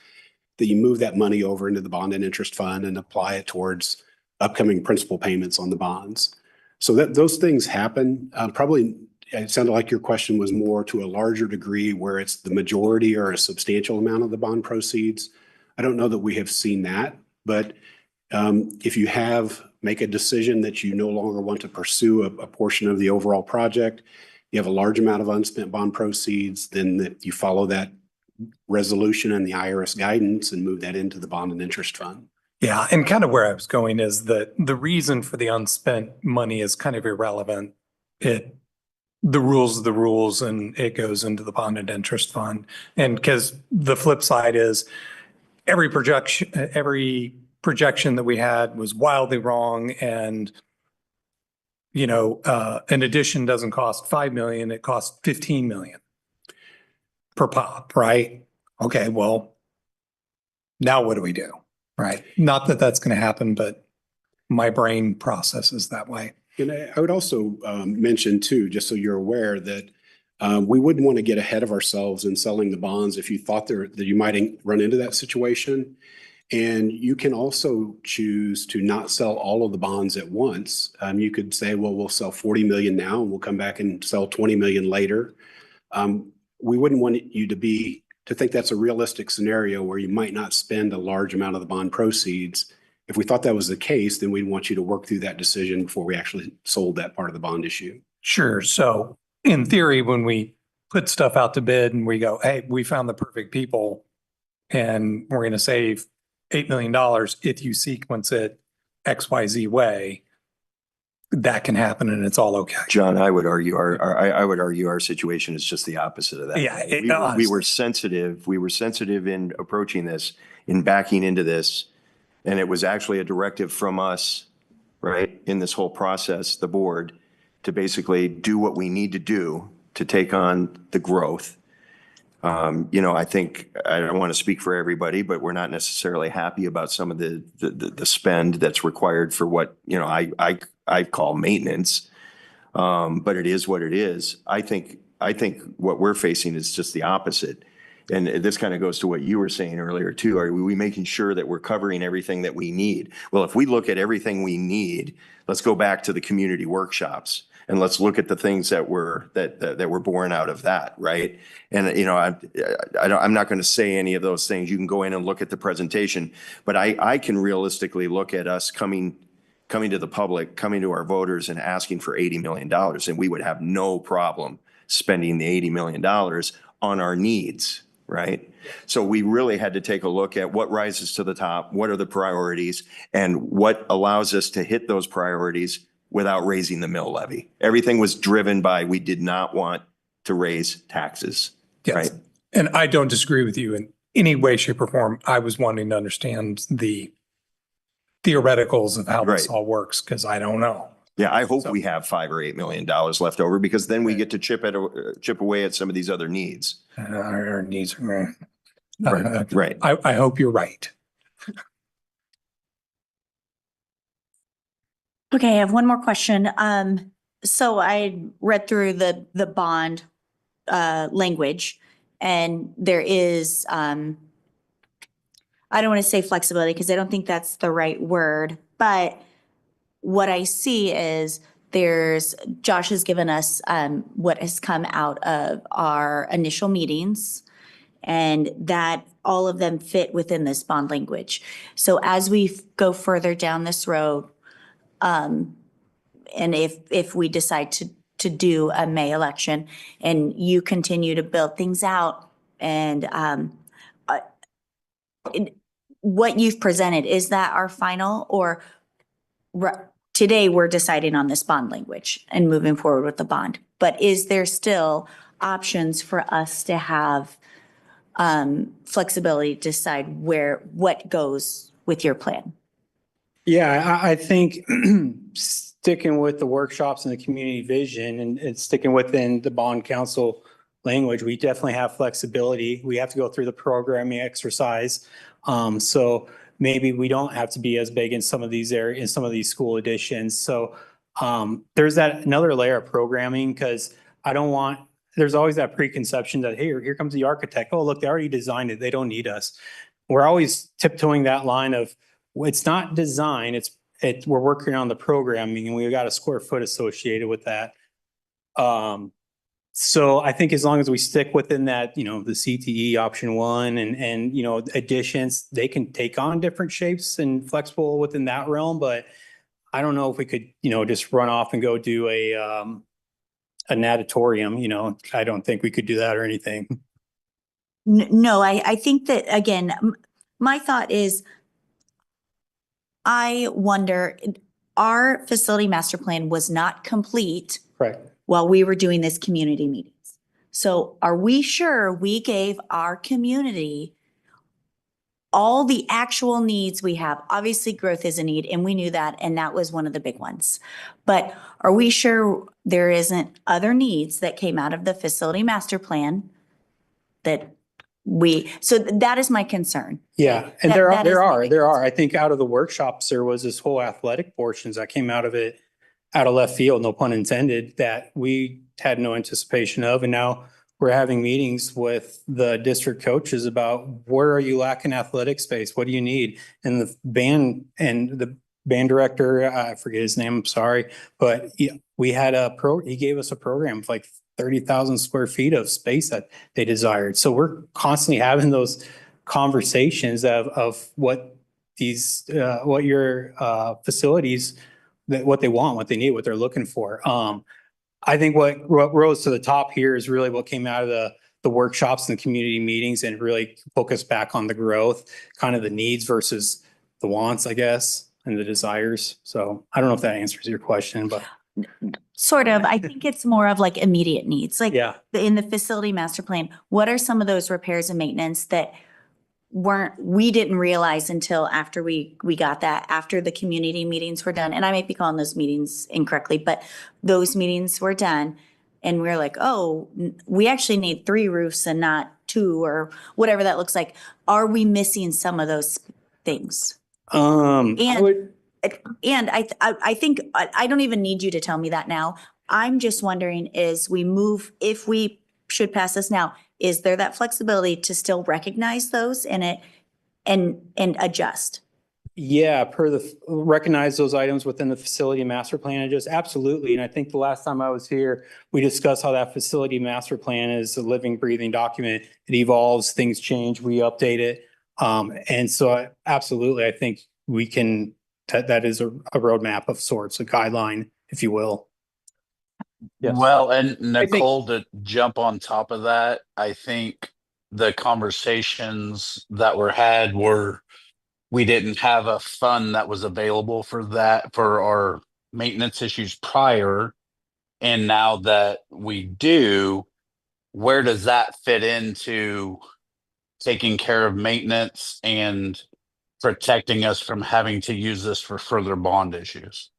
G: that you move that money over into the bond and interest fund and apply it towards upcoming principal payments on the bonds. So that those things happen. Probably it sounded like your question was more to a larger degree where it's the majority or a substantial amount of the bond proceeds. I don't know that we have seen that, but if you make a decision that you no longer want to pursue a portion of the overall project, you have a large amount of unspent bond proceeds, then that you follow that resolution and the IRS guidance and move that into the bond and interest fund.
C: Yeah, and kind of where I was going is that the reason for the unspent money is kind of irrelevant. The rules are the rules, and it goes into the bond and interest fund. And because the flip side is every projection that we had was wildly wrong, and an addition doesn't cost 5 million, it costs 15 million per pop, right? Okay, well, now what do we do? Right. Not that that's going to happen, but my brain processes that way.
G: And I would also mention too, just so you're aware that we wouldn't want to get ahead of ourselves in selling the bonds if you thought that you might run into that situation. And you can also choose to not sell all of the bonds at once. You could say, well, we'll sell 40 million now and we'll come back and sell 20 million later. We wouldn't want you to think that's a realistic scenario where you might not spend a large amount of the bond proceeds. If we thought that was the case, then we'd want you to work through that decision before we actually sold that part of the bond issue.
C: Sure. So in theory, when we put stuff out to bid and we go, hey, we found the perfect people and we're going to save $8 million if you sequence it XYZ way, that can happen and it's all okay.
D: John, I would argue our situation is just the opposite of that.
C: Yeah,
D: we were sensitive. We were sensitive in approaching this, in backing into this, and it was actually a directive from us, right, in this whole process, the board, to basically do what we need to do to take on the growth. I think, I don't want to speak for everybody, but we're not necessarily happy about some of the spend that's required for what, I call maintenance. But it is what it is. I think what we're facing is just the opposite. And this kind of goes to what you were saying earlier too. Are we making sure that we're covering everything that we need? Well, if we look at everything we need, let's go back to the community workshops and let's look at the things that were born out of that, right? And I'm not going to say any of those things. You can go in and look at the presentation, but I can realistically look at us coming to the public, coming to our voters and asking for $80 million, and we would have no problem spending the $80 million on our needs, right? So we really had to take a look at what rises to the top, what are the priorities, and what allows us to hit those priorities without raising the mill levy. Everything was driven by, we did not want to raise taxes, right?
C: And I don't disagree with you in any way, shape, or form. I was wanting to understand the theoreticals of how this all works, because I don't know.
D: Yeah, I hope we have $5 or $8 million left over, because then we get to chip away at some of these other needs.
C: Our needs are
D: Right.
C: I hope you're right.
A: Okay, I have one more question. So I read through the bond language, and there is I don't want to say flexibility because I don't think that's the right word, but what I see is Josh has given us what has come out of our initial meetings, and that all of them fit within this bond language. So as we go further down this road, and if we decide to do a May election and you continue to build things out and what you've presented, is that our final, or today we're deciding on this bond language and moving forward with the bond? But is there still options for us to have flexibility to decide what goes with your plan?
I: Yeah, I think sticking with the workshops and the community vision and sticking within the bond council language, we definitely have flexibility. We have to go through the programming exercise. So maybe we don't have to be as big in some of these areas, in some of these school additions. So there's that another layer of programming, because there's always that preconception that, hey, here comes the architect. Oh, look, they already designed it. They don't need us. We're always tiptoeing that line of, it's not design, we're working on the programming, and we've got a square foot associated with that. So I think as long as we stick within that, the CTE option 1 and additions, they can take on different shapes and flexible within that realm. But I don't know if we could, just run off and go do a natatorium, I don't think we could do that or anything.
A: No, I think that, again, my thought is, I wonder, our facility master plan was not complete
I: Correct.
A: while we were doing this community meetings. So are we sure we gave our community all the actual needs we have? Obviously, growth is a need, and we knew that, and that was one of the big ones. But are we sure there isn't other needs that came out of the facility master plan so that is my concern.
I: Yeah, and
A: That is my
I: there are. I think out of the workshops, there was this whole athletic portions that came out of it, out of left field, no pun intended, that we had no anticipation of. And now we're having meetings with the district coaches about, where are you lacking athletic space? What do you need? And the band director, I forget his name, I'm sorry, but we had he gave us a program of like 30,000 square feet of space that they desired. So we're constantly having those conversations of what your facilities, what they want, what they need, what they're looking for. I think what rose to the top here is really what came out of the workshops and the community meetings, and really focus back on the growth, kind of the needs versus the wants, I guess, and the desires. So I don't know if that answers your question, but.
A: Sort of. I think it's more of like immediate needs. Like,
I: Yeah.
A: in the facility master plan, what are some of those repairs and maintenance that we didn't realize until after we got that, after the community meetings were done? And I might be calling those meetings incorrectly, but those meetings were done, and we're like, oh, we actually need 3 roofs and not 2, or whatever that looks like. Are we missing some of those things? And I think I don't even need you to tell me that now. I'm just wondering, if we should pass this now, is there that flexibility to still recognize those in it and adjust?
I: Yeah, recognize those items within the facility master plan, and just absolutely. And I think the last time I was here, we discussed how that facility master plan is a living, breathing document. It evolves, things change, we update it. And so absolutely, I think we can, that is a roadmap of sorts, a guideline, if you will. Yes.
H: Well, and Nicole, to jump on top of that, I think the conversations that were had we didn't have a fund that was available for our maintenance issues prior. And now that we do, where does that fit into taking care of maintenance and protecting us from having to use this for further bond issues?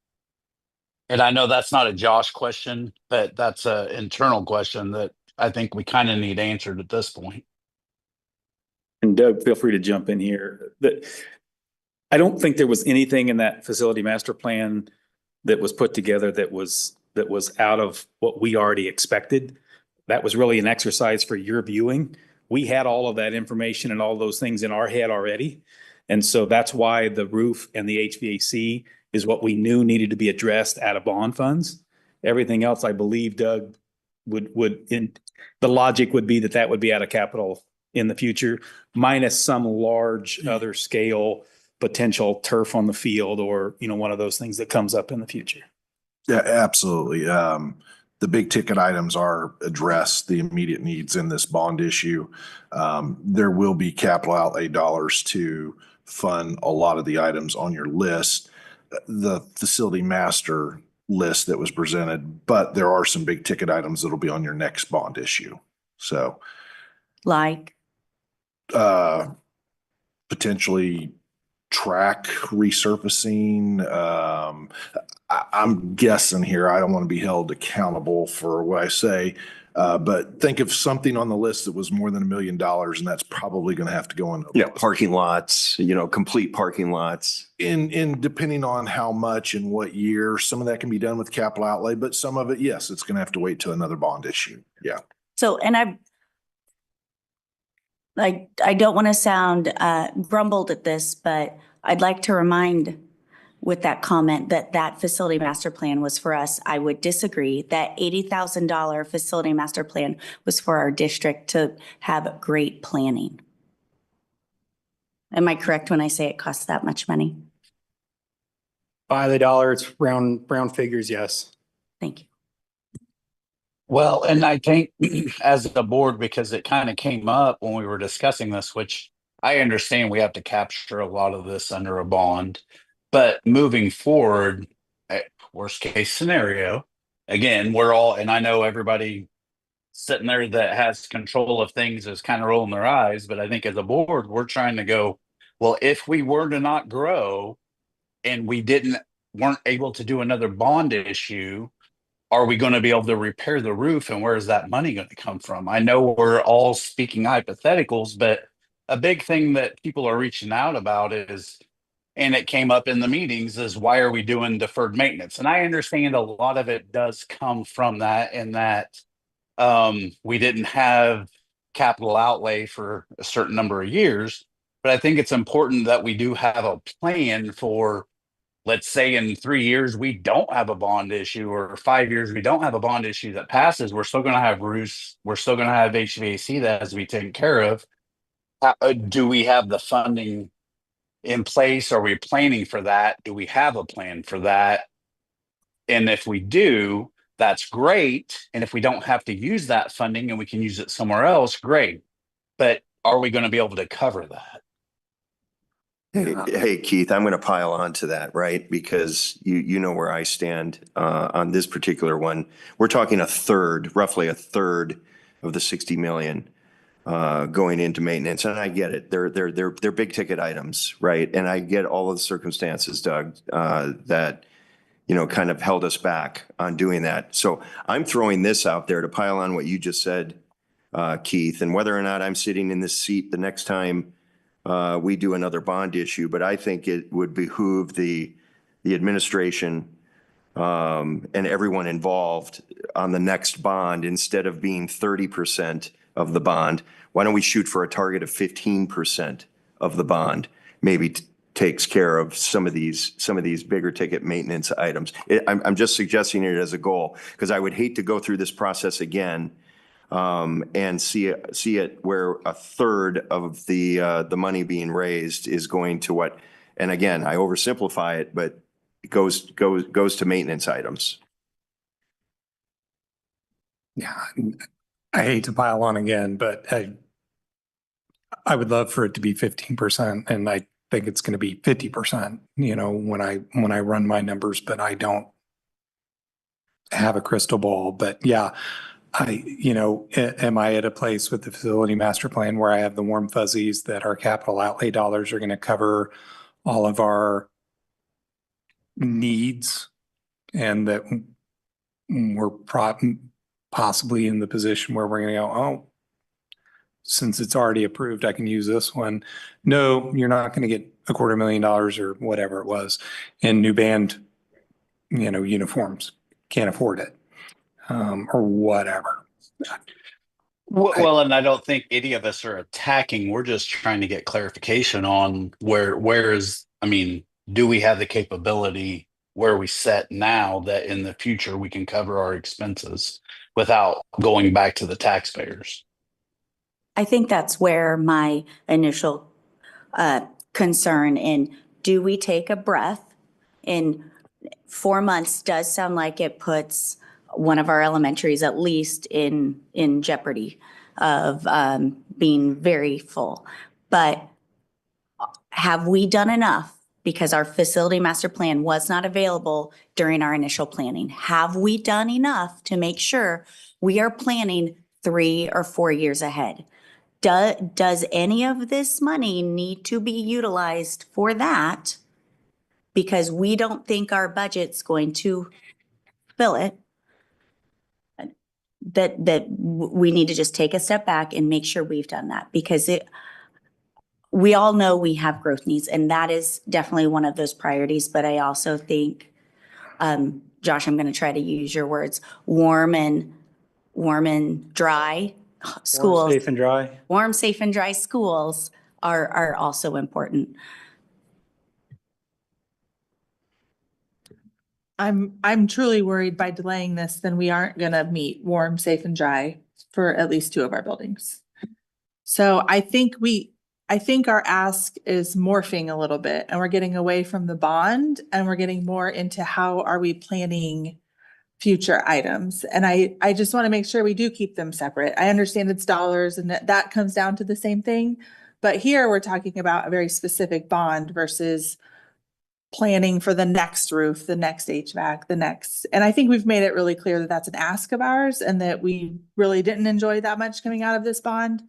H: And I know that's not a Josh question, but that's an internal question that I think we kind of need answered at this point.
O: And Doug, feel free to jump in here. I don't think there was anything in that facility master plan that was put together that was out of what we already expected. That was really an exercise for your viewing. We had all of that information and all those things in our head already. And so that's why the roof and the HVAC is what we knew needed to be addressed out of bond funds. Everything else, I believe, Doug, the logic would be that that would be out of capital in the future, minus some large other scale potential turf on the field or, one of those things that comes up in the future.
P: Yeah, absolutely. The big ticket items are addressed, the immediate needs in this bond issue. There will be capital outlay dollars to fund a lot of the items on your list. The facility master list that was presented, but there are some big ticket items that'll be on your next bond issue. So
A: Like,
P: potentially track resurfacing. I'm guessing here, I don't want to be held accountable for what I say. But think of something on the list that was more than $1 million, and that's probably going to have to go in.
D: Yeah, parking lots, complete parking lots.
P: In depending on how much and what year, some of that can be done with capital outlay, but some of it, yes, it's going to have to wait till another bond issue. Yeah.
A: so, and I don't want to sound grumbled at this, but I'd like to remind with that comment that facility master plan was for us. I would disagree. That $80,000 facility master plan was for our district to have great planning. Am I correct when I say it costs that much money?
I: By the dollar, it's round figures, yes.
A: Thank you.
H: Well, and I think as a board, because it kind of came up when we were discussing this, which I understand we have to capture a lot of this under a bond, but moving forward, worst case scenario, again, and I know everybody sitting there that has control of things is kind of rolling their eyes, but I think as a board, we're trying to go, well, if we were to not grow and we weren't able to do another bond issue, are we going to be able to repair the roof, and where is that money going to come from? I know we're all speaking hypotheticals, but a big thing that people are reaching out about is, and it came up in the meetings, is why are we doing deferred maintenance? And I understand a lot of it does come from that, in that we didn't have capital outlay for a certain number of years, but I think it's important that we do have a plan for, let's say in 3 years, we don't have a bond issue, or 5 years, we don't have a bond issue that passes. We're still going to have roofs. We're still going to have HVAC that has to be taken care of. Do we have the funding in place? Are we planning for that? Do we have a plan for that? And if we do, that's great. And if we don't have to use that funding and we can use it somewhere else, great. But are we going to be able to cover that?
D: Hey, Keith, I'm going to pile on to that, right? Because you know where I stand on this particular one. We're talking roughly a third of the 60 million going into maintenance. And I get it. They're big ticket items, right? And I get all of the circumstances, Doug, that, kind of held us back on doing that. So I'm throwing this out there to pile on what you just said, Keith, and whether or not I'm sitting in this seat the next time we do another bond issue, but I think it would behoove the administration and everyone involved on the next bond, instead of being 30% of the bond, why don't we shoot for a target of 15% of the bond? Maybe takes care of some of these bigger ticket maintenance items. I'm just suggesting it as a goal, because I would hate to go through this process again and see it where a third of the money being raised is going to what, and again, I oversimplify it, but it goes to maintenance items.
C: Yeah, I hate to pile on again, but I would love for it to be 15%, and I think it's going to be 50%, when I run my numbers, but I don't have a crystal ball. But yeah, am I at a place with the facility master plan where I have the warm fuzzies that our capital outlay dollars are going to cover all of our needs, and that we're possibly in the position where we're going to go, oh, since it's already approved, I can use this one. No, you're not going to get $250,000 or whatever it was in new band, uniforms. Can't afford it, or whatever.
H: Well, and I don't think any of us are attacking. We're just trying to get clarification on where is, do we have the capability where we set now that in the future we can cover our expenses without going back to the taxpayers?
A: I think that's where my initial concern in, do we take a breath? In 4 months does sound like it puts one of our elementaries at least in jeopardy of being very full. But have we done enough? Because our facility master plan was not available during our initial planning. Have we done enough to make sure we are planning 3 or 4 years ahead? Does any of this money need to be utilized for that? Because we don't think our budget's going to fill it. We need to just take a step back and make sure we've done that, because we all know we have growth needs, and that is definitely one of those priorities. But I also think, Josh, I'm going to try to use your words, warm and dry schools.
I: Warm, safe and dry.
A: Warm, safe and dry schools are also important.
E: I'm truly worried by delaying this, then we aren't gonna meet warm, safe and dry for at least 2 of our buildings. So I think our ask is morphing a little bit, and we're getting away from the bond and we're getting more into how are we planning future items. And I just want to make sure we do keep them separate. I understand it's dollars and that comes down to the same thing. But here we're talking about a very specific bond versus planning for the next roof, the next HVAC, the next. And I think we've made it really clear that that's an ask of ours and that we really didn't enjoy that much coming out of this bond.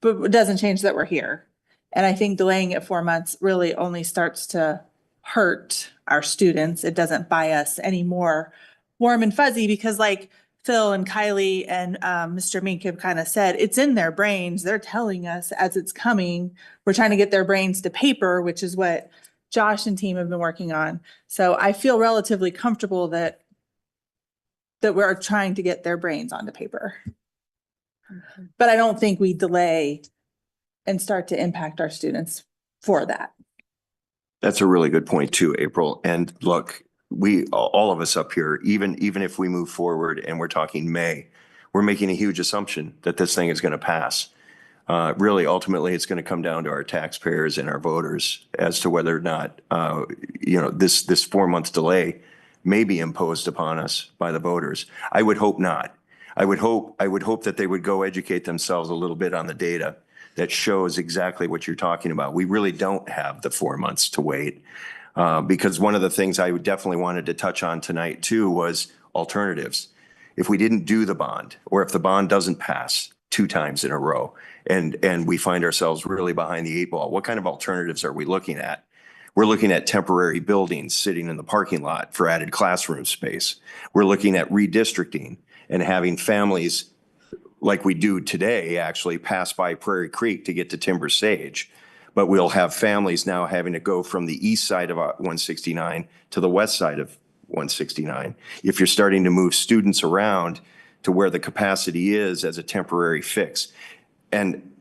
E: But it doesn't change that we're here. And I think delaying it 4 months really only starts to hurt our students. It doesn't buy us any more warm and fuzzy, because like Phil and Kylie and Mr. Mink have kind of said, it's in their brains. They're telling us as it's coming. We're trying to get their brains to paper, which is what Josh and team have been working on. So I feel relatively comfortable that we're trying to get their brains onto paper. But I don't think we delay and start to impact our students for that.
D: That's a really good point too, April. And look, all of us up here, even if we move forward and we're talking May, we're making a huge assumption that this thing is going to pass. Really, ultimately, it's going to come down to our taxpayers and our voters as to whether or not, this 4 months delay may be imposed upon us by the voters. I would hope not. I would hope that they would go educate themselves a little bit on the data that shows exactly what you're talking about. We really don't have the 4 months to wait. Because one of the things I definitely wanted to touch on tonight too was alternatives. If we didn't do the bond, or if the bond doesn't pass 2 times in a row, and we find ourselves really behind the 8 ball, what kind of alternatives are we looking at? We're looking at temporary buildings sitting in the parking lot for added classroom space. We're looking at redistricting and having families like we do today actually pass by Prairie Creek to get to Timber Sage. But we'll have families now having to go from the east side of 169 to the west side of 169. If you're starting to move students around to where the capacity is as a temporary fix. And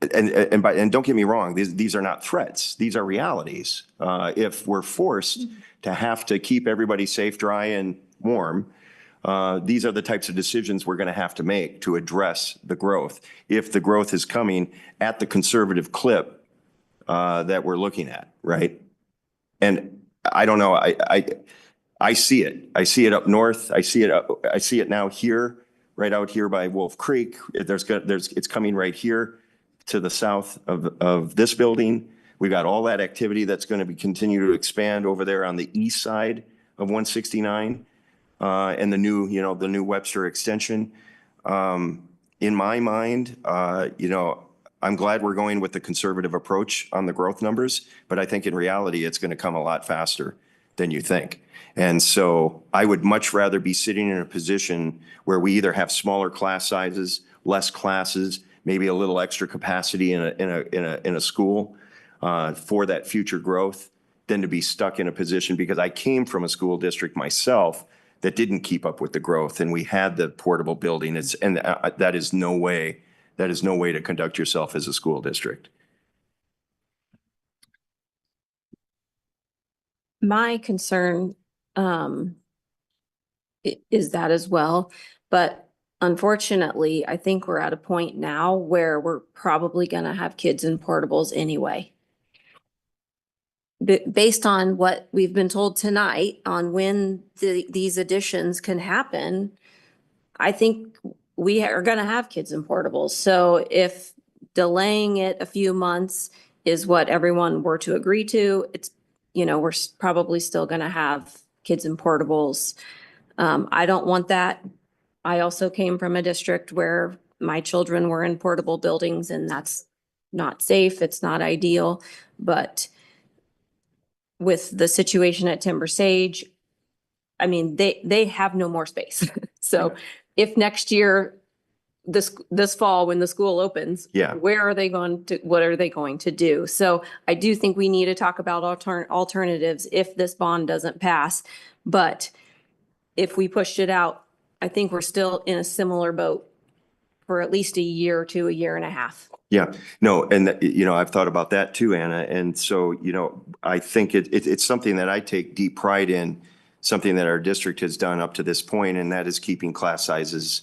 D: don't get me wrong, these are not threats. These are realities. If we're forced to have to keep everybody safe, dry, and warm, these are the types of decisions we're going to have to make to address the growth. If the growth is coming at the conservative clip that we're looking at, right? And I don't know. I see it. I see it up north. I see it now here, right out here by Wolf Creek. It's coming right here to the south of this building. We've got all that activity that's going to continue to expand over there on the east side of 169. And the new Webster extension. In my mind, I'm glad we're going with the conservative approach on the growth numbers, but I think in reality, it's going to come a lot faster than you think. And so I would much rather be sitting in a position where we either have smaller class sizes, less classes, maybe a little extra capacity in a school for that future growth, than to be stuck in a position, because I came from a school district myself that didn't keep up with the growth, and we had the portable building. That is no way to conduct yourself as a school district.
J: My concern is that as well. But unfortunately, I think we're at a point now where we're probably going to have kids in portables anyway. Based on what we've been told tonight on when these additions can happen, I think we are going to have kids in portables. So if delaying it a few months is what everyone were to agree to, it's, you know, we're probably still going to have kids in portables. I don't want that. I also came from a district where my children were in portable buildings, and that's not safe. It's not ideal. But with the situation at Timber Sage, I mean, they have no more space. So if next year, this fall, when the school opens,
D: Yeah.
J: where are they going to, what are they going to do? So I do think we need to talk about alternatives if this bond doesn't pass. But if we pushed it out, I think we're still in a similar boat for at least a year to a year and a half.
D: Yeah, no, and you know, I've thought about that too, Anna. And so, you know, I think it's something that I take deep pride in, something that our district has done up to this point, and that is keeping class sizes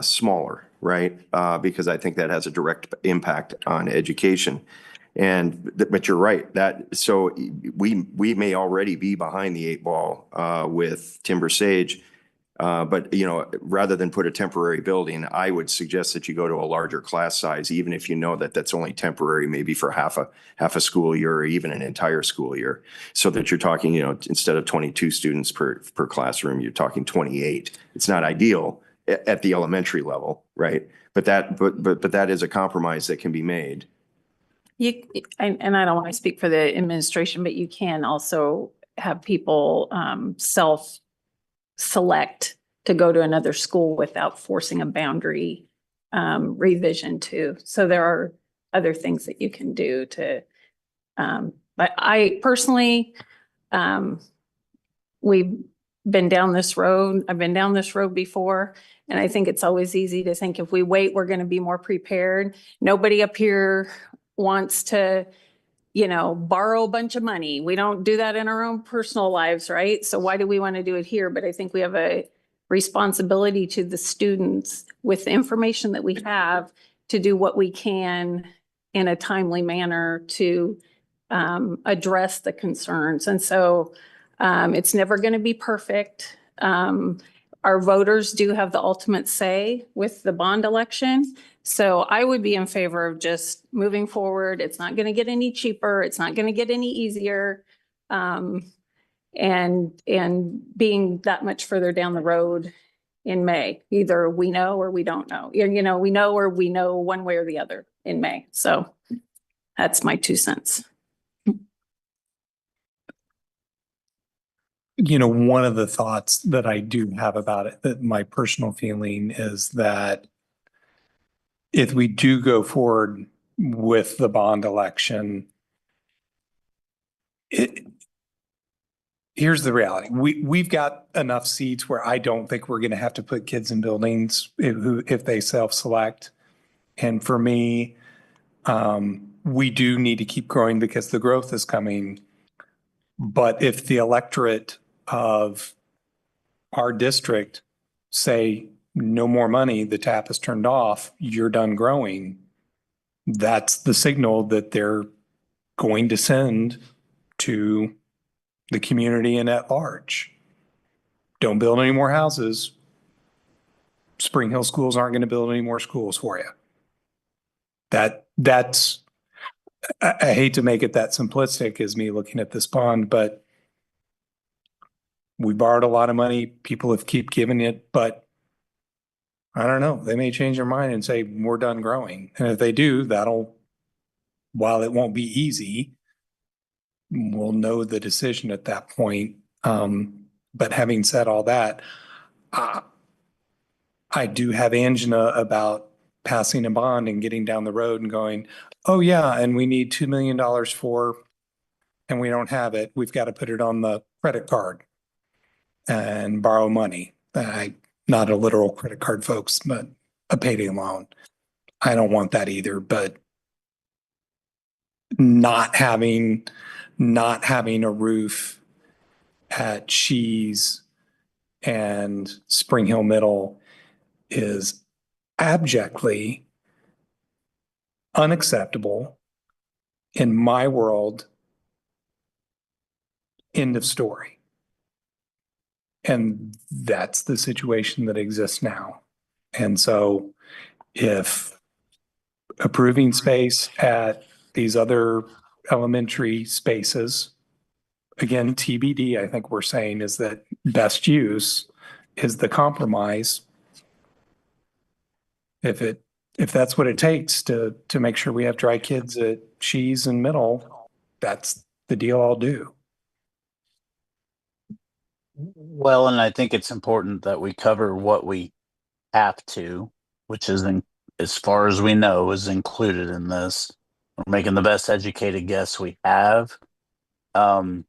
D: smaller, right? Because I think that has a direct impact on education. But you're right, so we may already be behind the 8 ball with Timber Sage. But, you know, rather than put a temporary building, I would suggest that you go to a larger class size, even if you know that that's only temporary, maybe for half a school year or even an entire school year. So that you're talking, you know, instead of 22 students per classroom, you're talking 28. It's not ideal at the elementary level, right? But that is a compromise that can be made.
N: And I don't want to speak for the administration, but you can also have people select to go to another school without forcing a boundary revision too. So there are other things that you can do to, but I personally, we've been down this road. I've been down this road before. And I think it's always easy to think if we wait, we're going to be more prepared. Nobody up here wants to, you know, borrow a bunch of money. We don't do that in our own personal lives, right? So why do we want to do it here? But I think we have a responsibility to the students with the information that we have to do what we can in a timely manner to address the concerns. And so it's never going to be perfect. Our voters do have the ultimate say with the bond election. So I would be in favor of just moving forward. It's not going to get any cheaper. It's not going to get any easier. And being that much further down the road in May, either we know or we don't know. You know, we know or we know one way or the other in May. So that's my 2 cents.
C: You know, one of the thoughts that I do have about it, that my personal feeling is that if we do go forward with the bond election, here's the reality. We've got enough seats where I don't think we're going to have to put kids in buildings if they self-select. And for me, we do need to keep growing because the growth is coming. But if the electorate of our district say no more money, the tap is turned off, you're done growing, that's the signal that they're going to send to the community and at large. Don't build any more houses. Spring Hill schools aren't going to build any more schools for you. That's I hate to make it that simplistic as me looking at this bond, but we borrowed a lot of money. People have keep giving it, but I don't know. They may change their mind and say, we're done growing. And if they do, while it won't be easy, we'll know the decision at that point. But having said all that, I do have angina about passing a bond and getting down the road and going, oh yeah, and we need $2 million and we don't have it. We've got to put it on the credit card and borrow money. Not a literal credit card, folks, but a payday loan. I don't want that either, but not having a roof at Shees and Spring Hill Middle is abjectly unacceptable in my world. End of story. And that's the situation that exists now. And so if approving space at these other elementary spaces, again, TBD, I think we're saying is that best use is the compromise. If that's what it takes to make sure we have dry kids at Shees and Middle, that's the deal I'll do.
H: Well, and I think it's important that we cover what we have to, which is, as far as we know, is included in this. We're making the best educated guess we have. I'm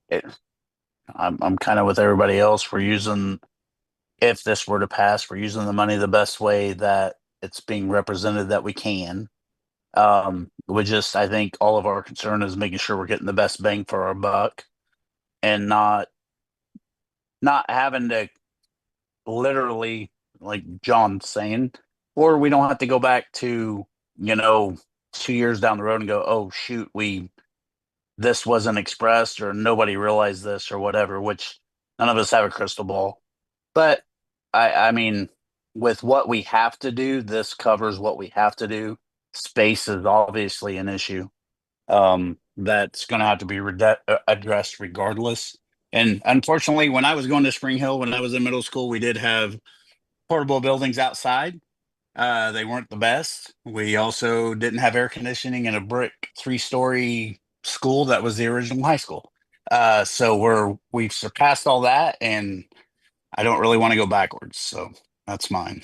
H: kind of with everybody else. We're using, if this were to pass, we're using the money the best way that it's being represented that we can. I think all of our concern is making sure we're getting the best bang for our buck and not having to literally, like John's saying, or we don't have to go back to, 2 years down the road and go, oh shoot, this wasn't expressed or nobody realized this or whatever, which none of us have a crystal ball. But I mean, with what we have to do, this covers what we have to do. Space is obviously an issue that's going to have to be addressed regardless. And unfortunately, when I was going to Spring Hill, when I was in middle school, we did have portable buildings outside. They weren't the best. We also didn't have air conditioning in a brick 3-story school that was the original high school. So we've surpassed all that, and I don't really want to go backwards. So that's mine.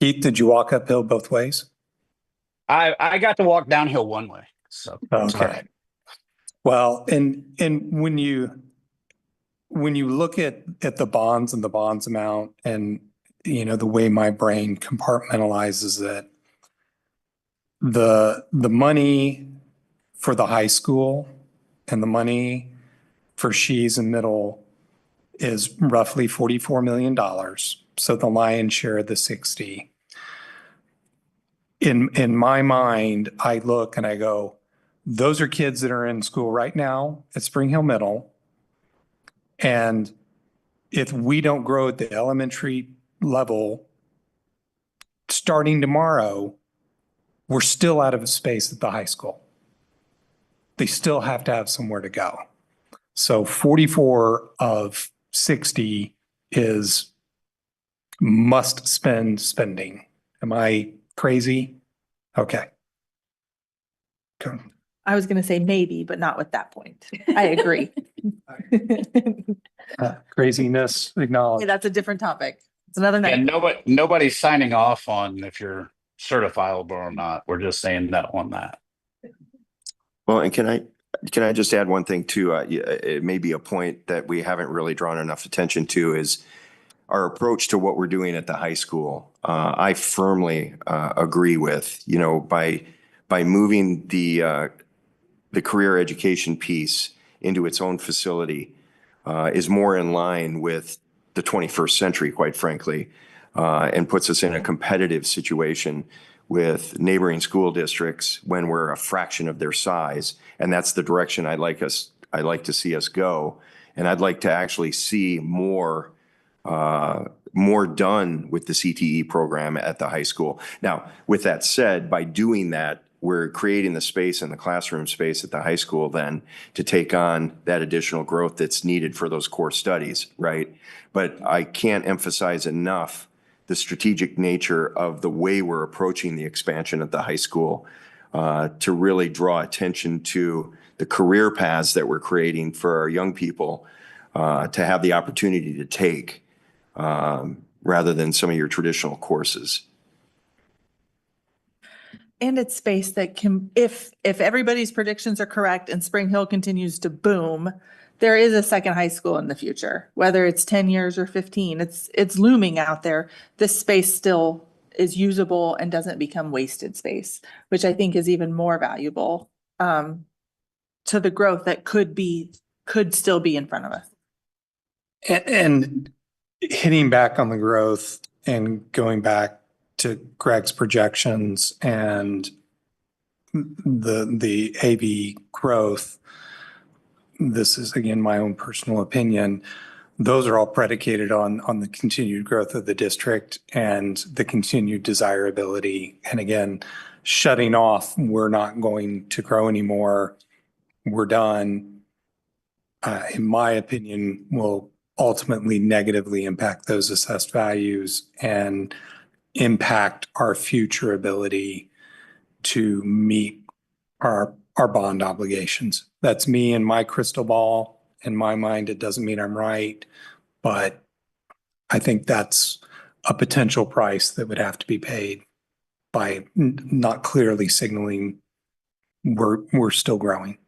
C: Keith, did you walk uphill both ways?
H: I got to walk downhill one way. So it's all right.
C: Well, and when you look at the bonds and the bonds amount and the way my brain compartmentalizes it, the money for the high school and the money for Shees and Middle is roughly $44 million. So the lion's share of the 60. In my mind, I look and I go, those are kids that are in school right now at Spring Hill Middle. And if we don't grow at the elementary level, starting tomorrow, we're still out of space at the high school. They still have to have somewhere to go. So 44 of 60 is must spend spending. Am I crazy? Okay.
E: I was going to say maybe, but not with that point. I agree.
C: Craziness acknowledged.
E: That's a different topic. It's another night.
H: And nobody's signing off on if you're certifiable or not. We're just saying no on that.
D: Well, and can I just add one thing too? It may be a point that we haven't really drawn enough attention to is our approach to what we're doing at the high school. I firmly agree with, by moving the career education piece into its own facility is more in line with the 21st century, quite frankly, and puts us in a competitive situation with neighboring school districts when we're a fraction of their size. And that's the direction I'd like to see us go. And I'd like to actually see more done with the CTE program at the high school. Now, with that said, by doing that, we're creating the space in the classroom space at the high school then to take on that additional growth that's needed for those core studies, right? But I can't emphasize enough the strategic nature of the way we're approaching the expansion at the high school to really draw attention to the career paths that we're creating for our young people to have the opportunity to take rather than some of your traditional courses.
E: And it's space that can, if everybody's predictions are correct and Spring Hill continues to boom, there is a second high school in the future, whether it's 10 years or 15, it's looming out there. This space still is usable and doesn't become wasted space, which I think is even more valuable to the growth that could could still be in front of us.
C: And hitting back on the growth and going back to Greg's projections and the AV growth, this is again my own personal opinion. Those are all predicated on the continued growth of the district and the continued desirability. And again, shutting off, we're not going to grow anymore. We're done. In my opinion, will ultimately negatively impact those assessed values and impact our future ability to meet our bond obligations. That's me and my crystal ball. In my mind, it doesn't mean I'm right, but I think that's a potential price that would have to be paid by not clearly signaling we're still growing.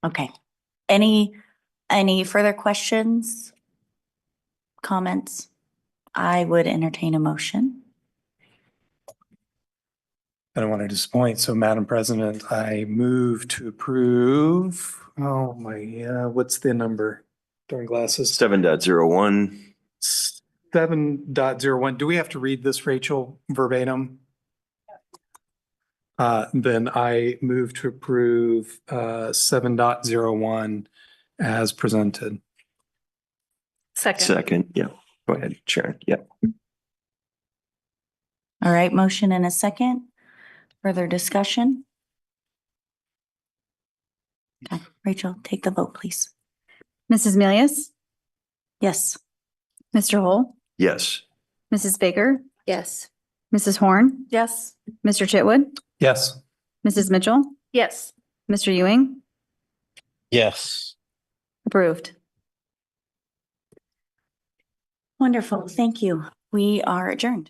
A: Okay. Any further questions? Comments? I would entertain a motion.
C: I don't want to disappoint. So Madam President, I move to approve. Oh my, what's the number? Darn glasses.
D: 7.01.
C: 7.01. Do we have to read this, Rachel, verbatim? Then I move to approve 7.01 as presented.
D: Second, yeah. Go ahead, Sharon. Yeah.
A: All right, motion and a second. Further discussion? Okay, Rachel, take the vote, please.
B: Mrs. Milius,
A: Yes.
B: Mr. Hole,
D: Yes.
B: Mrs. Baker,
J: Yes.
B: Mrs. Horn,
N: Yes.
B: Mr. Chitwood,
C: Yes.
B: Mrs. Mitchell,
N: Yes.
B: Mr. Ewing,
H: Yes.
B: approved.
A: Wonderful. Thank you. We are adjourned.